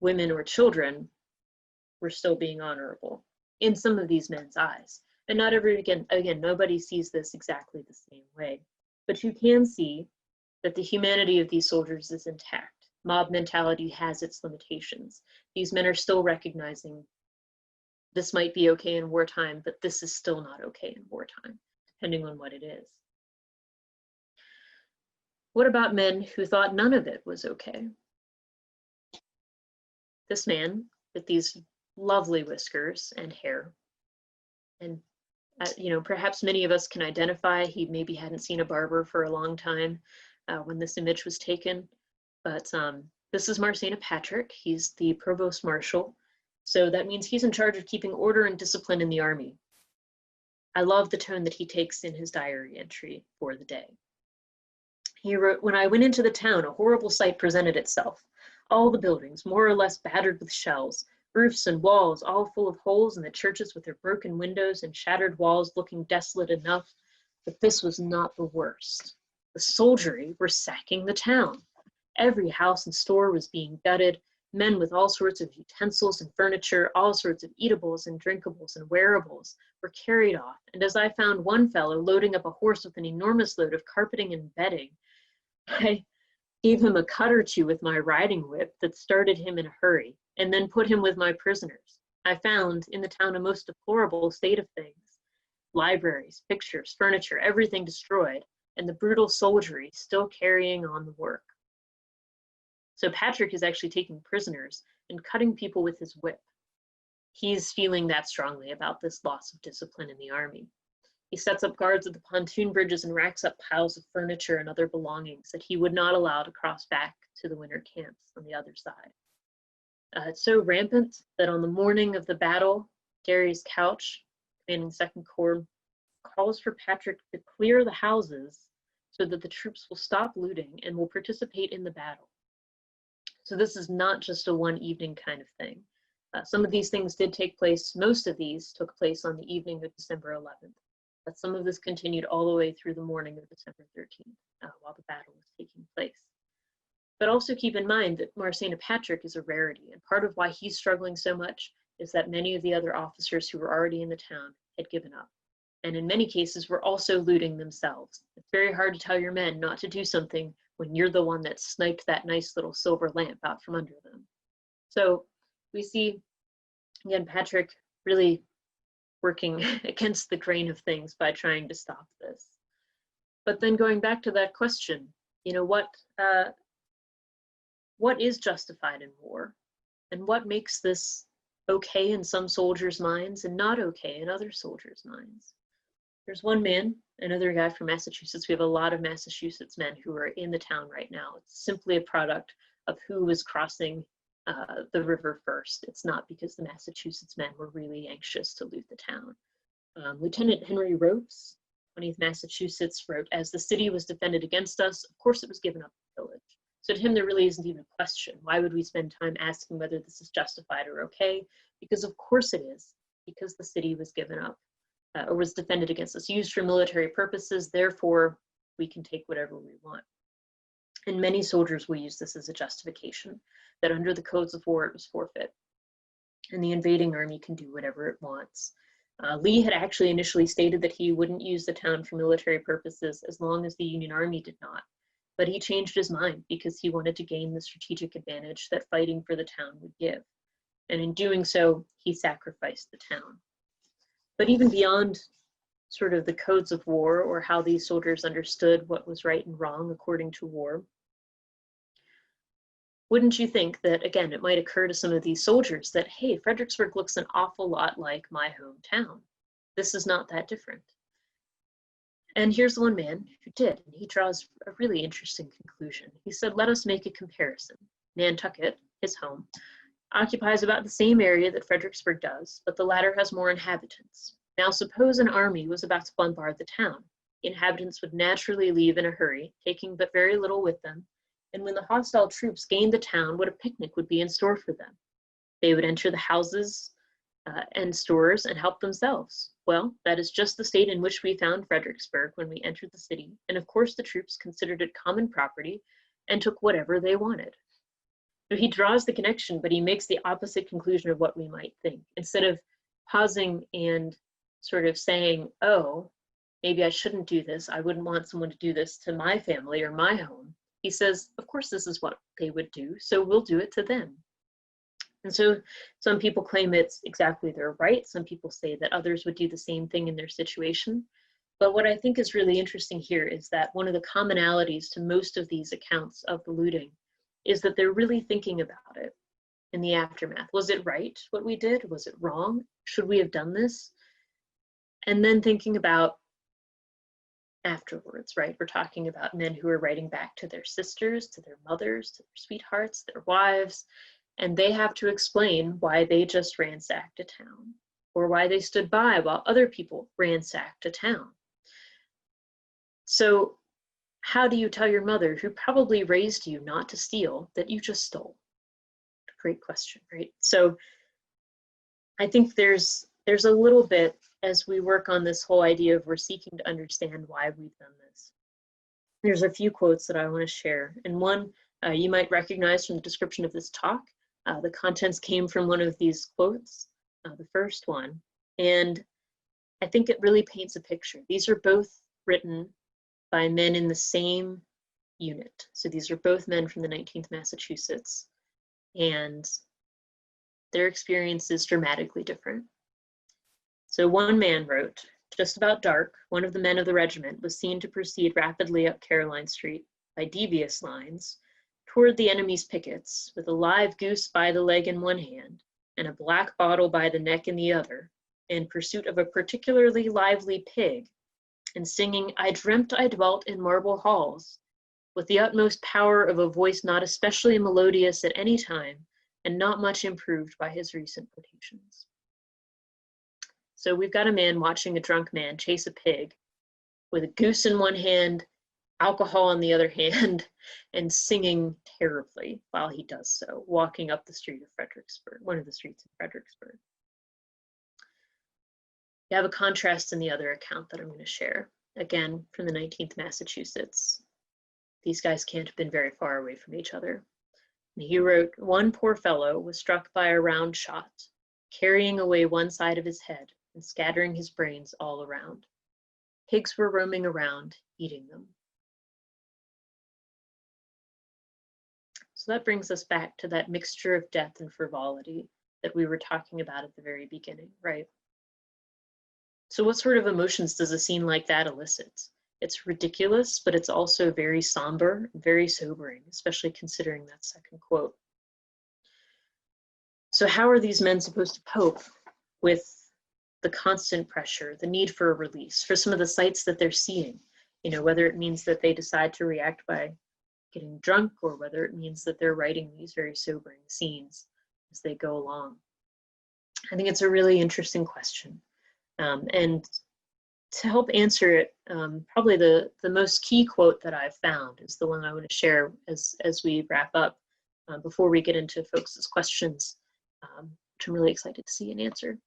B: women or children, we're still being honorable in some of these men's eyes. And not again, nobody sees this exactly the same way, but you can see that the humanity of these soldiers is intact. Mob mentality has its limitations. These men are still recognizing this might be okay in wartime, but this is still not okay in wartime, depending on what it is. What about men who thought none of it was okay? This man with these lovely whiskers and hair, and perhaps many of us can identify. He maybe hadn't seen a barber for a long time when this image was taken, but this is Marsena Patrick. He's the provost marshal, so that means he's in charge of keeping order and discipline in the army. I love the tone that he takes in his diary entry for the day. He wrote, "When I went into the town, a horrible sight presented itself. All the buildings, more or less battered with shells, roofs and walls all full of holes, and the churches with their broken windows and shattered walls looking desolate enough. But this was not the worst. The soldiery were sacking the town. Every house and store was being gutted. Men with all sorts of utensils and furniture, all sorts of eatables and drinkables and wearables were carried off. And as I found one fellow loading up a horse with an enormous load of carpeting and bedding, I gave him a cut or two with my riding whip that started him in a hurry, and then put him with my prisoners. I found in the town a most deplorable state of things. Libraries, pictures, furniture, everything destroyed, and the brutal soldiery still carrying on the work." So Patrick is actually taking prisoners and cutting people with his whip. He's feeling that strongly about this loss of discipline in the army. He sets up guards at the pontoon bridges and racks up piles of furniture and other belongings that he would not allow to cross back to the winter camps on the other side. It's so rampant that on the morning of the battle, Darius Couch, commanding 2nd Corps, calls for Patrick to clear the houses so that the troops will stop looting and will participate in the battle. So this is not just a one evening kind of thing. Some of these things did take place, most of these took place on the evening of December 11th, but some of this continued all the way through the morning of December 13th, while the battle was taking place. But also keep in mind that Marsena Patrick is a rarity, and part of why he's struggling so much is that many of the other officers who were already in the town had given up, and in many cases were also looting themselves. It's very hard to tell your men not to do something when you're the one that sniped that nice little silver lamp out from under them. So we see, again, Patrick really working against the grain of things by trying to stop this. But then going back to that question, what is justified in war? And what makes this okay in some soldiers' minds and not okay in other soldiers' minds? There's one man, another guy from Massachusetts. We have a lot of Massachusetts men who are in the town right now. It's simply a product of who was crossing the river first. It's not because the Massachusetts men were really anxious to loot the town. Lieutenant Henry Ropes, 20th Massachusetts, wrote, "As the city was defended against us, of course it was given up to pillage." So to him, there really isn't even a question. Why would we spend time asking whether this is justified or okay? Because of course it is, because the city was given up. or was defended against us, used for military purposes, therefore we can take whatever we want. And many soldiers will use this as a justification, that under the codes of war it was forfeit, and the invading army can do whatever it wants. Lee had actually initially stated that he wouldn't use the town for military purposes as long as the Union Army did not, but he changed his mind because he wanted to gain the strategic advantage that fighting for the town would give. And in doing so, he sacrificed the town. But even beyond sort of the codes of war or how these soldiers understood what was right and wrong according to war, wouldn't you think that, again, it might occur to some of these soldiers that, hey, Fredericksburg looks an awful lot like my hometown. This is not that different. And here's one man who did, and he draws a really interesting conclusion. He said, let us make a comparison. Nantucket, his home, occupies about the same area that Fredericksburg does, but the latter has more inhabitants. Now suppose an army was about to bombard the town. The inhabitants would naturally leave in a hurry, taking but very little with them, and when the hostile troops gained the town, what a picnic would be in store for them. They would enter the houses and stores and help themselves. Well, that is just the state in which we found Fredericksburg when we entered the city, and of course the troops considered it common property and took whatever they wanted. So he draws the connection, but he makes the opposite conclusion of what we might think. Instead of pausing and sort of saying, oh, maybe I shouldn't do this, I wouldn't want someone to do this to my family or my home, he says, of course, this is what they would do, so we'll do it to them. And so some people claim it's exactly their right. Some people say that others would do the same thing in their situation. But what I think is really interesting here is that one of the commonalities to most of these accounts of the looting is that they're really thinking about it in the aftermath. Was it right what we did? Was it wrong? Should we have done this? And then thinking about afterwards, right? We're talking about men who are writing back to their sisters, to their mothers, to their sweethearts, their wives, and they have to explain why they just ransacked a town or why they stood by while other people ransacked a town. So how do you tell your mother, who probably raised you not to steal, that you just stole? Great question, right? So I think there's a little bit, as we work on this whole idea of we're seeking to understand why we've done this. There's a few quotes that I want to share. And one you might recognize from the description of this talk. The contents came from one of these quotes, the first one. And I think it really paints a picture. These are both written by men in the same unit. So these are both men from the 19th Massachusetts. And their experience is dramatically different. So one man wrote, just about dark, one of the men of the regiment was seen to proceed rapidly up Caroline Street by devious lines toward the enemy's pickets, with a live goose by the leg in one hand and a black bottle by the neck in the other, in pursuit of a particularly lively pig, and singing, I dreamt I dwelt in marble halls, with the utmost power of a voice not especially melodious at any time, and not much improved by his recent potations. So we've got a man watching a drunk man chase a pig with a goose in one hand, alcohol on the other hand, and singing terribly while he does so, walking up the street of Fredericksburg, one of the streets in Fredericksburg. You have a contrast in the other account that I'm going to share, again, from the 19th Massachusetts. These guys can't have been very far away from each other. And he wrote, one poor fellow was struck by a round shot, carrying away one side of his head and scattering his brains all around. Pigs were roaming around, eating them. So that brings us back to that mixture of death and frivolity that we were talking about at the very beginning, right? So what sort of emotions does a scene like that elicit? It's ridiculous, but it's also very somber, very sobering, especially considering that second quote. So how are these men supposed to cope with the constant pressure, the need for a release, for some of the sights that they're seeing? You know, whether it means that they decide to react by getting drunk, or whether it means that they're writing these very sobering scenes as they go along. I think it's a really interesting question. And to help answer it, probably the most key quote that I've found is the one I want to share as we wrap up before we get into folks' questions, which I'm really excited to see and answer.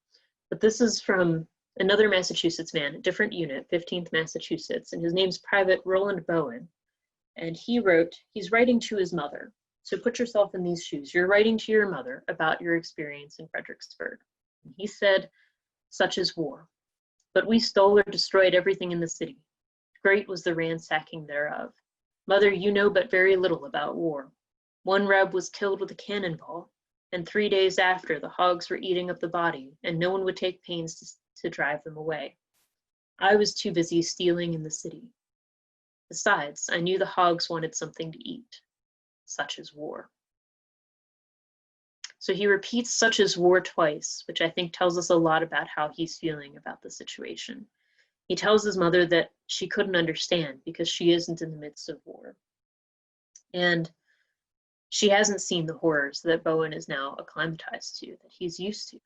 B: But this is from another Massachusetts man, a different unit, 15th Massachusetts, and his name's Private Roland Bowen. And he wrote, he's writing to his mother. So put yourself in these shoes. You're writing to your mother about your experience in Fredericksburg. And he said, such is war. But we stole or destroyed everything in the city. Great was the ransacking thereof. Mother, you know but very little about war. One Reb was killed with a cannonball, and 3 days after the hogs were eating up the body, and no one would take pains to drive them away. I was too busy stealing in the city. Besides, I knew the hogs wanted something to eat. Such is war. So he repeats such as war twice, which I think tells us a lot about how he's feeling about the situation. He tells his mother that she couldn't understand because she isn't in the midst of war. And she hasn't seen the horrors that Bowen is now acclimatized to, that he's used to,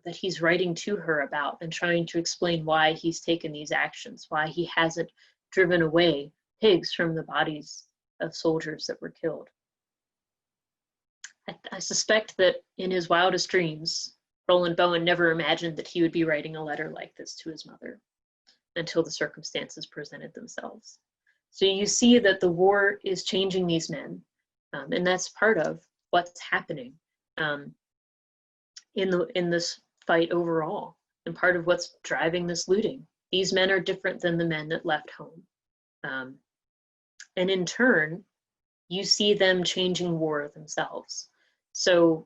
B: that he's writing to her about and trying to explain why he's taken these actions, why he hasn't driven away pigs from the bodies of soldiers that were killed. I suspect that in his wildest dreams, Roland Bowen never imagined that he would be writing a letter like this to his mother until the circumstances presented themselves. So you see that the war is changing these men, and that's part of what's happening in this fight overall, and part of what's driving this looting. These men are different than the men that left home. And in turn, you see them changing war themselves. So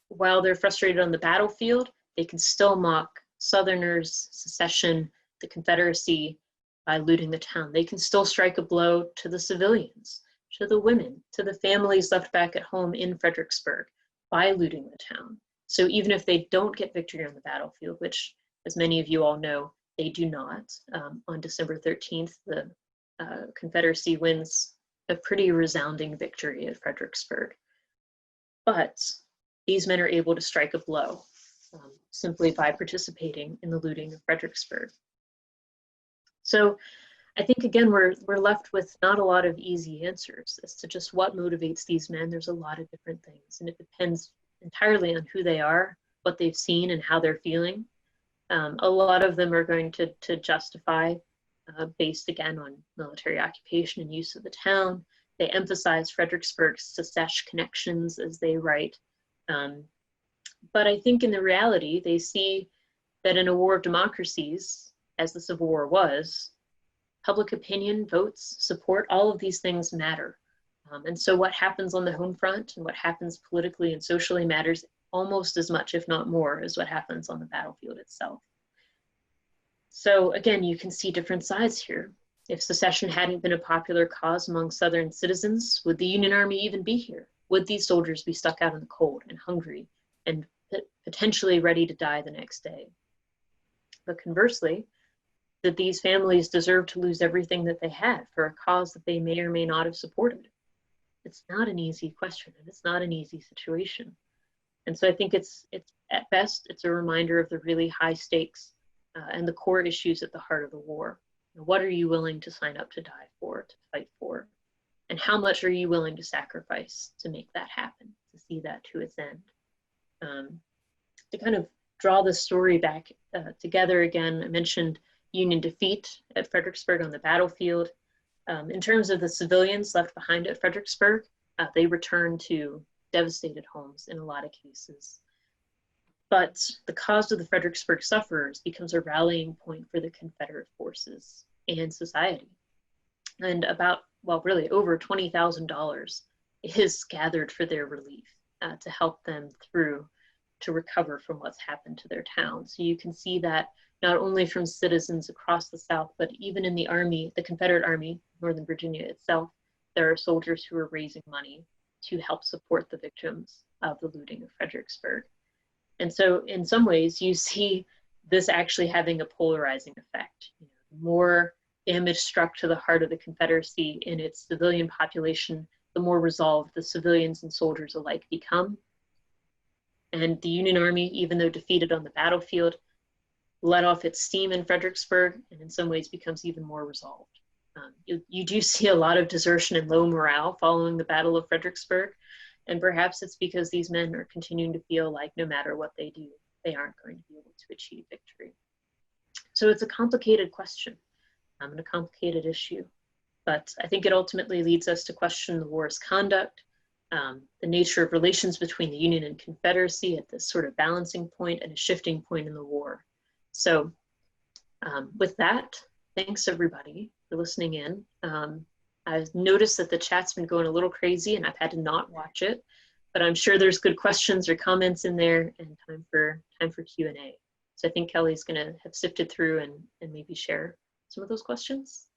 B: while they're frustrated on the battlefield, they can still mock Southerners, secession, the Confederacy by looting the town. They can still strike a blow to the civilians, to the women, to the families left back at home in Fredericksburg by looting the town. So even if they don't get victory on the battlefield, which, as many of you all know, they do not, on December 13th, the Confederacy wins a pretty resounding victory at Fredericksburg. But these men are able to strike a blow simply by participating in the looting of Fredericksburg. So I think, again, we're left with not a lot of easy answers as to just what motivates these men. There's a lot of different things, and it depends entirely on who they are, what they've seen, and how they're feeling. A lot of them are going to justify, based again on military occupation and use of the town. They emphasize Fredericksburg's Secesh connections as they write. But I think in the reality, they see that in a war of democracies, as the Civil War was, public opinion, votes, support, all of these things matter. And so what happens on the home front and what happens politically and socially matters almost as much, if not more, as what happens on the battlefield itself. So again, you can see different sides here. If secession hadn't been a popular cause among Southern citizens, would the Union Army even be here? Would these soldiers be stuck out in the cold and hungry and potentially ready to die the next day? But conversely, did these families deserve to lose everything that they had for a cause that they may or may not have supported? It's not an easy question, and it's not an easy situation. And so I think it's at best, it's a reminder of the really high stakes and the core issues at the heart of the war. What are you willing to sign up to die for, to fight for? And how much are you willing to sacrifice to make that happen, to see that to its end? To kind of draw the story back together again, I mentioned Union defeat at Fredericksburg on the battlefield. In terms of the civilians left behind at Fredericksburg, they returned to devastated homes in a lot of cases. But the cause of the Fredericksburg sufferers becomes a rallying point for the Confederate forces and society. And about, well, really over $20,000 is gathered for their relief to help them through to recover from what's happened to their town. So you can see that not only from citizens across the South, but even in the Army, the Confederate Army, Northern Virginia itself, there are soldiers who are raising money to help support the victims of the looting of Fredericksburg. And so in some ways, you see this actually having a polarizing effect. More damage struck to the heart of the Confederacy in its civilian population, the more resolved the civilians and soldiers alike become. And the Union Army, even though defeated on the battlefield, let off its steam in Fredericksburg, and in some ways becomes even more resolved. You do see a lot of desertion and low morale following the Battle of Fredericksburg, and perhaps it's because these men are continuing to feel like no matter what they do, they aren't going to be able to achieve victory. So it's a complicated question and a complicated issue. But I think it ultimately leads us to question the war's conduct, the nature of relations between the Union and Confederacy at this sort of balancing point and a shifting point in the war. So with that, thanks everybody for listening in. I've noticed that the chat's been going a little crazy and I've had to not watch it, but I'm sure there's good questions or comments in there and time for Q&A. So I think Kelly's gonna have sifted through and maybe share some of those questions.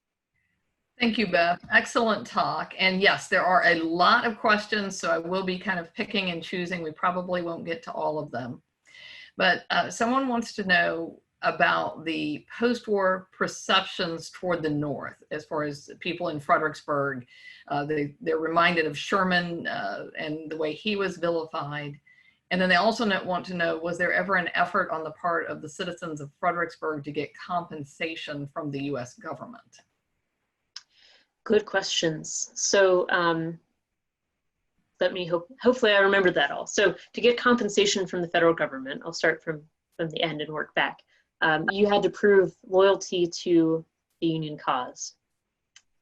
A: Thank you, Beth. Excellent talk. And yes, there are a lot of questions, so I will be kind of picking and choosing. We probably won't get to all of them. But someone wants to know about the post-war perceptions toward the North, as far as people in Fredericksburg. They're reminded of Sherman and the way he was vilified. And then they also want to know, was there ever an effort on the part of the citizens of Fredericksburg to get compensation from the US government?
B: Good questions. So hopefully I remember that all. So to get compensation from the federal government, I'll start from the end and work back. You had to prove loyalty to the Union cause.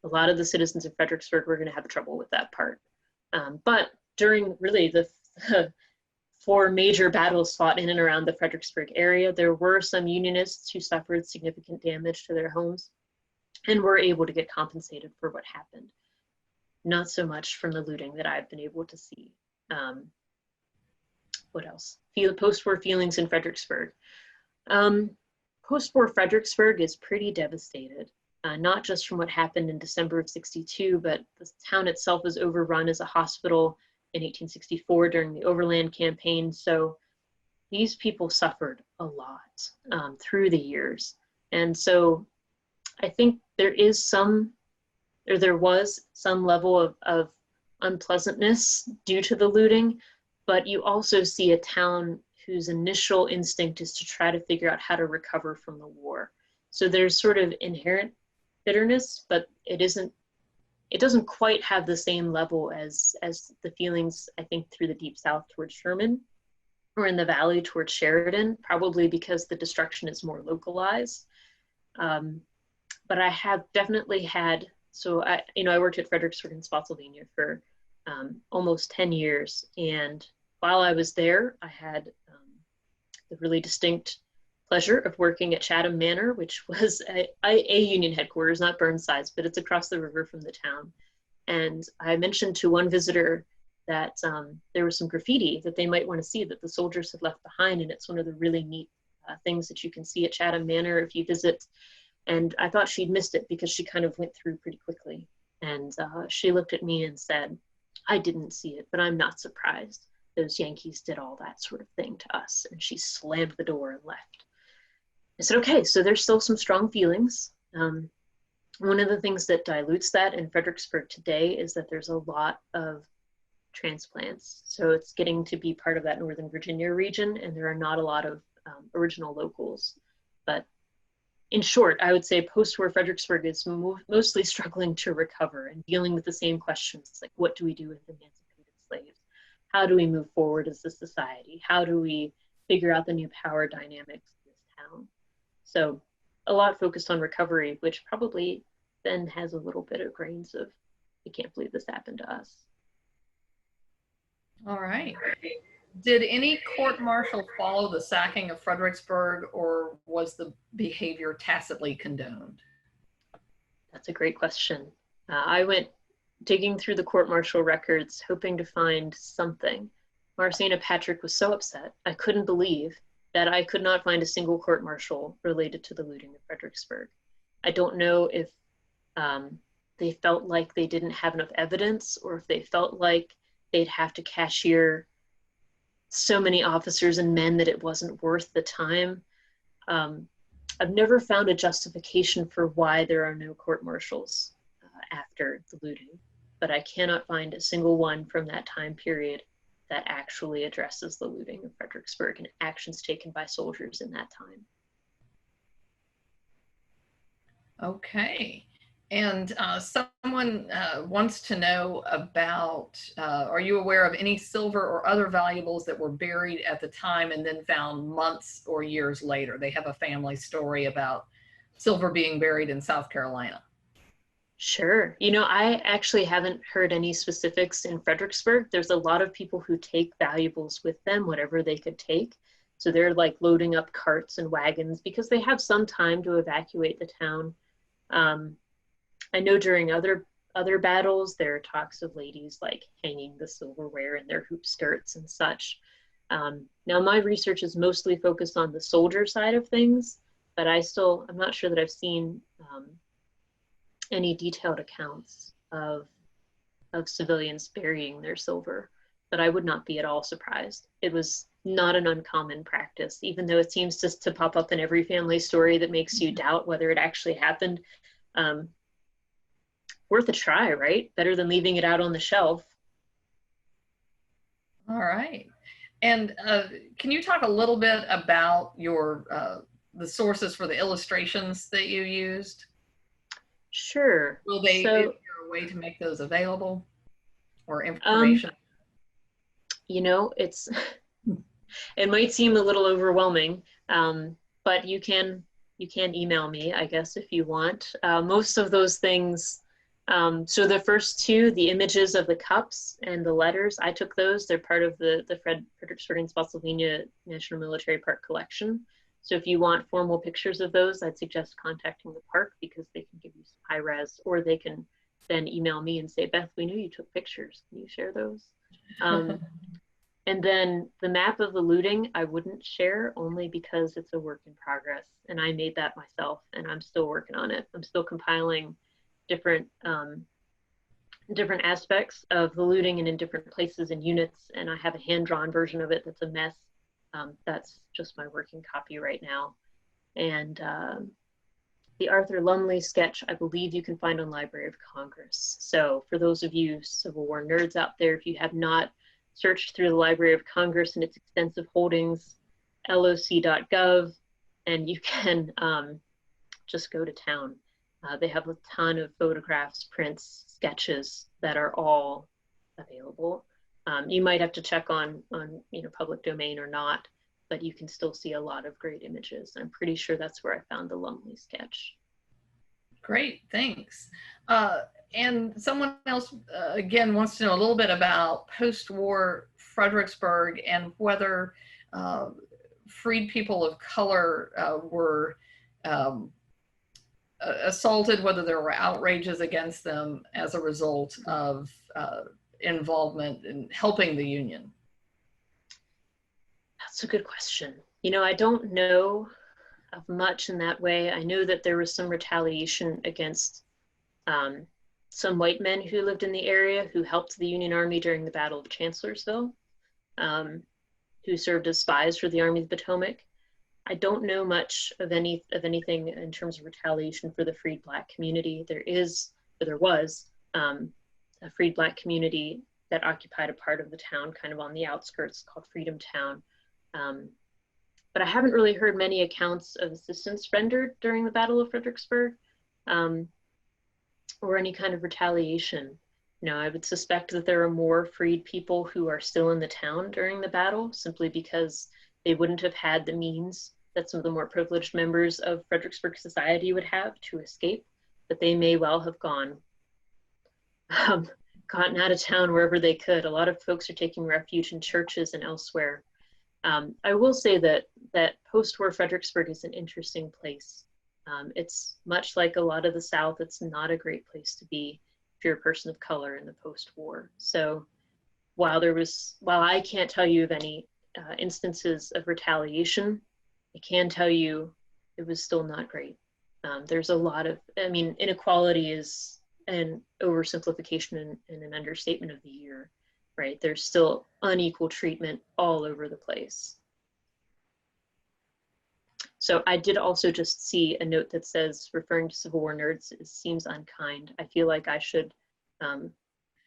B: A lot of the citizens of Fredericksburg were going to have trouble with that part. But during really the 4 major battles fought in and around the Fredericksburg area, there were some Unionists who suffered significant damage to their homes and were able to get compensated for what happened. Not so much from the looting that I've been able to see. What else? Post-war feelings in Fredericksburg. Post-war Fredericksburg is pretty devastated, not just from what happened in December of '62, but the town itself was overrun as a hospital in 1864 during the Overland Campaign. So these people suffered a lot through the years. And so I think there was some level of unpleasantness due to the looting, but you also see a town whose initial instinct is to try to figure out how to recover from the war. So there's sort of inherent bitterness, but it doesn't quite have the same level as the feelings, I think, through the Deep South towards Sherman or in the Valley towards Sheridan, probably because the destruction is more localized. But I have definitely had, so I worked at Fredericksburg in Spotsylvania for almost 10 years. And while I was there, I had the really distinct pleasure of working at Chatham Manor, which was a Union headquarters, not Burnside's, but it's across the river from the town. And I mentioned to one visitor that there was some graffiti that they might want to see that the soldiers had left behind. And it's one of the really neat things that you can see at Chatham Manor if you visit. And I thought she'd missed it because she kind of went through pretty quickly. And she looked at me and said, I didn't see it, but I'm not surprised. Those Yankees did all that sort of thing to us. And she slammed the door and left. I said, okay, so there's still some strong feelings. One of the things that dilutes that in Fredericksburg today is that there's a lot of transplants. So it's getting to be part of that Northern Virginia region, and there are not a lot of original locals. But in short, I would say post-war Fredericksburg is mostly struggling to recover and dealing with the same questions, like what do we do with emancipated slaves? How do we move forward as a society? How do we figure out the new power dynamics of this town? So a lot focused on recovery, which probably then has a little bit of grains of, I can't believe this happened to us.
A: All right. Did any court-martial follow the sacking of Fredericksburg, or was the behavior tacitly condoned?
B: That's a great question. I went digging through the court-martial records, hoping to find something. Marcena Patrick was so upset, I couldn't believe that I could not find a single court-martial related to the looting of Fredericksburg. I don't know if they felt like they didn't have enough evidence, or if they felt like they'd have to cashier so many officers and men that it wasn't worth the time. I've never found a justification for why there are no court-martials after the looting, but I cannot find a single one from that time period that actually addresses the looting of Fredericksburg and actions taken by soldiers in that time.
A: Okay. And someone wants to know about, are you aware of any silver or other valuables that were buried at the time and then found months or years later? They have a family story about silver being buried in South Carolina.
B: Sure. You know, I actually haven't heard any specifics in Fredericksburg. There's a lot of people who take valuables with them, whatever they could take. So they're like loading up carts and wagons because they have some time to evacuate the town. I know during other battles, there are talks of ladies like hanging the silverware in their hoop skirts and such. Now my research is mostly focused on the soldier side of things, but I'm not sure that I've seen any detailed accounts of civilians burying their silver, but I would not be at all surprised. It was not an uncommon practice, even though it seems just to pop up in every family story that makes you doubt whether it actually happened. Worth a try, right? Better than leaving it out on the shelf.
A: All right. And can you talk a little bit about your the sources for the illustrations that you used?
B: Sure.
A: Will they,
B: So,
A: is there a way to make those available or information?
B: you know, it might seem a little overwhelming, but you can email me, I guess, if you want. Most of those things, so the first two, the images of the cups and the letters, I took those. They're part of the Fredericksburg and Spotsylvania National Military Park collection. So if you want formal pictures of those, I'd suggest contacting the park because they can give you some high res, or they can then email me and say, Beth, we knew you took pictures. Can you share those? And then the map of the looting, I wouldn't share only because it's a work in progress. And I made that myself and I'm still working on it. I'm still compiling different aspects of the looting and in different places and units. And I have a hand-drawn version of it that's a mess. That's just my working copy right now. And the Arthur Lumley sketch, I believe you can find on Library of Congress. So for those of you Civil War nerds out there, if you have not searched through the Library of Congress and its extensive holdings, loc.gov, and you can just go to town. They have a ton of photographs, prints, sketches that are all available. You might have to check on public domain or not, but you can still see a lot of great images. I'm pretty sure that's where I found the Lumley sketch.
A: Great, thanks. And someone else, again, wants to know a little bit about post-war Fredericksburg and whether freed people of color were assaulted, whether there were outrages against them as a result of involvement in helping the Union.
B: That's a good question. You know, I don't know of much in that way. I know that there was some retaliation against some white men who lived in the area who helped the Union Army during the Battle of Chancellorsville, who served as spies for the Army of the Potomac. I don't know much of anything in terms of retaliation for the freed Black community. There was a freed Black community that occupied a part of the town, kind of on the outskirts, called Freedom Town. But I haven't really heard many accounts of assistance rendered during the Battle of Fredericksburg, or any kind of retaliation. You know, I would suspect that there are more freed people who are still in the town during the battle, simply because they wouldn't have had the means that some of the more privileged members of Fredericksburg society would have to escape, but they may well have gotten out of town wherever they could. A lot of folks are taking refuge in churches and elsewhere. I will say that post-war Fredericksburg is an interesting place. It's much like a lot of the South. It's not a great place to be if you're a person of color in the post-war. So while I can't tell you of any instances of retaliation, I can tell you it was still not great. There's a lot of, inequality is an oversimplification and an understatement of the year, right? There's still unequal treatment all over the place. So I did also just see a note that says, referring to Civil War nerds, it seems unkind. I feel like I should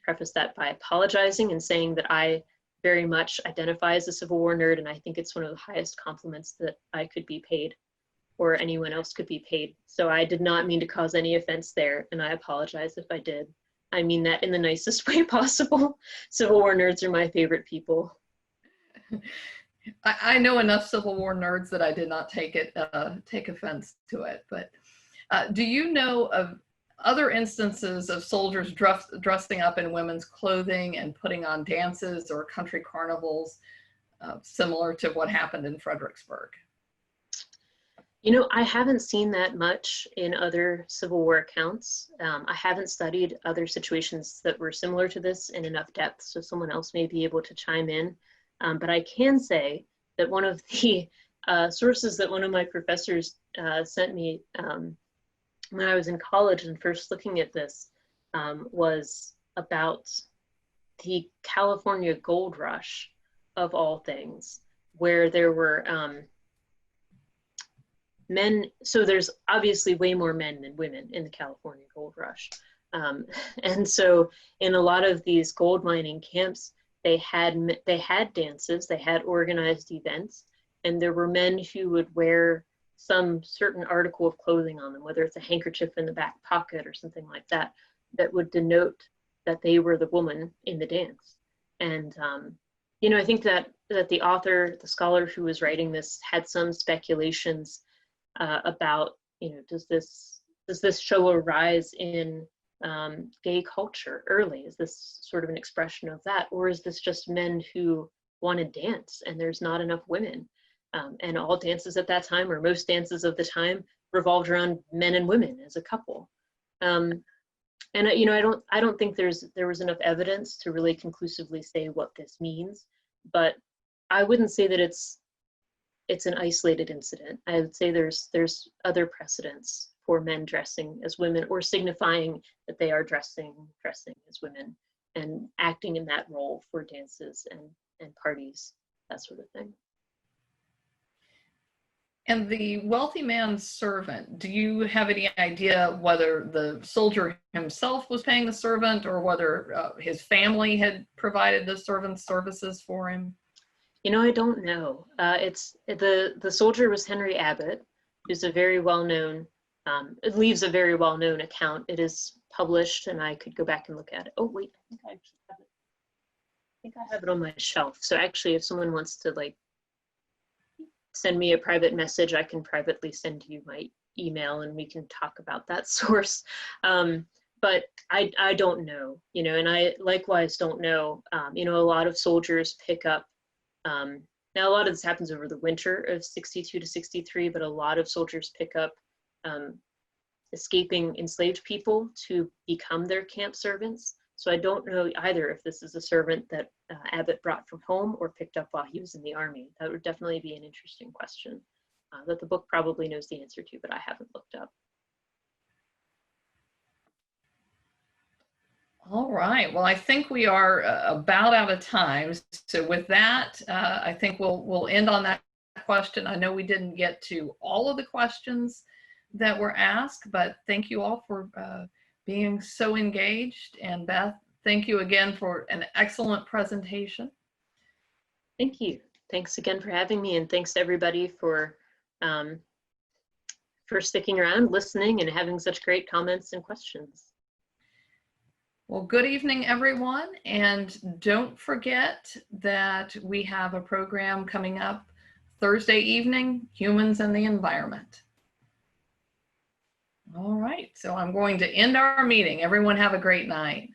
B: preface that by apologizing and saying that I very much identify as a Civil War nerd, and I think it's one of the highest compliments that I could be paid. or anyone else could be paid. So I did not mean to cause any offense there, and I apologize if I did. I mean that in the nicest way possible. Civil War nerds are my favorite people.
A: I know enough Civil War nerds that I did not take offense to it. But do you know of other instances of soldiers dressing up in women's clothing and putting on dances or country carnivals similar to what happened in Fredericksburg?
B: You know, I haven't seen that much in other Civil War accounts. I haven't studied other situations that were similar to this in enough depth, so someone else may be able to chime in. But I can say that one of the sources that one of my professors sent me when I was in college and first looking at this was about the California gold rush, of all things, where there were men. So there's obviously way more men than women in the California gold rush. And so in a lot of these gold mining camps, they had dances, they had organized events, and there were men who would wear some certain article of clothing on them, whether it's a handkerchief in the back pocket or something like that, that would denote that they were the woman in the dance. And you know, I think that the author, the scholar who was writing this, had some speculations about, you know, does this show a rise in gay culture early? Is this sort of an expression of that, or is this just men who want to dance and there's not enough women? And all dances at that time, or most dances of the time, revolved around men and women as a couple. And you know, I don't think there was enough evidence to really conclusively say what this means, but I wouldn't say that it's an isolated incident. I would say there's other precedents for men dressing as women, or signifying that they are dressing as women and acting in that role for dances and parties, that sort of thing.
A: And the wealthy man's servant, do you have any idea whether the soldier himself was paying the servant, or whether his family had provided the servant's services for him?
B: You know, I don't know. It's the soldier was Henry Abbott, who's a very well-known, it leaves a very well-known account. It is published, and I could go back and look at it. Oh wait, I think I actually have it. I think I have it on my shelf. So actually, if someone wants to like send me a private message, I can privately send you my email and we can talk about that source. But I don't know, you know, and I likewise don't know. You know, a lot of soldiers pick up, now a lot of this happens over the winter of 62 to 63, but a lot of soldiers pick up escaping enslaved people to become their camp servants. So I don't know either if this is a servant that Abbott brought from home or picked up while he was in the army. That would definitely be an interesting question that the book probably knows the answer to, but I haven't looked up.
A: All right. Well, I think we are about out of time. So with that, I think we'll end on that question. I know we didn't get to all of the questions that were asked, but thank you all for being so engaged. And Beth, thank you again for an excellent presentation.
B: Thank you. Thanks again for having me, and thanks to everybody for sticking around, listening, and having such great comments and questions.
A: Well, good evening, everyone. And don't forget that we have a program coming up Thursday evening, Humans and the Environment. All right, so I'm going to end our meeting. Everyone have a great night.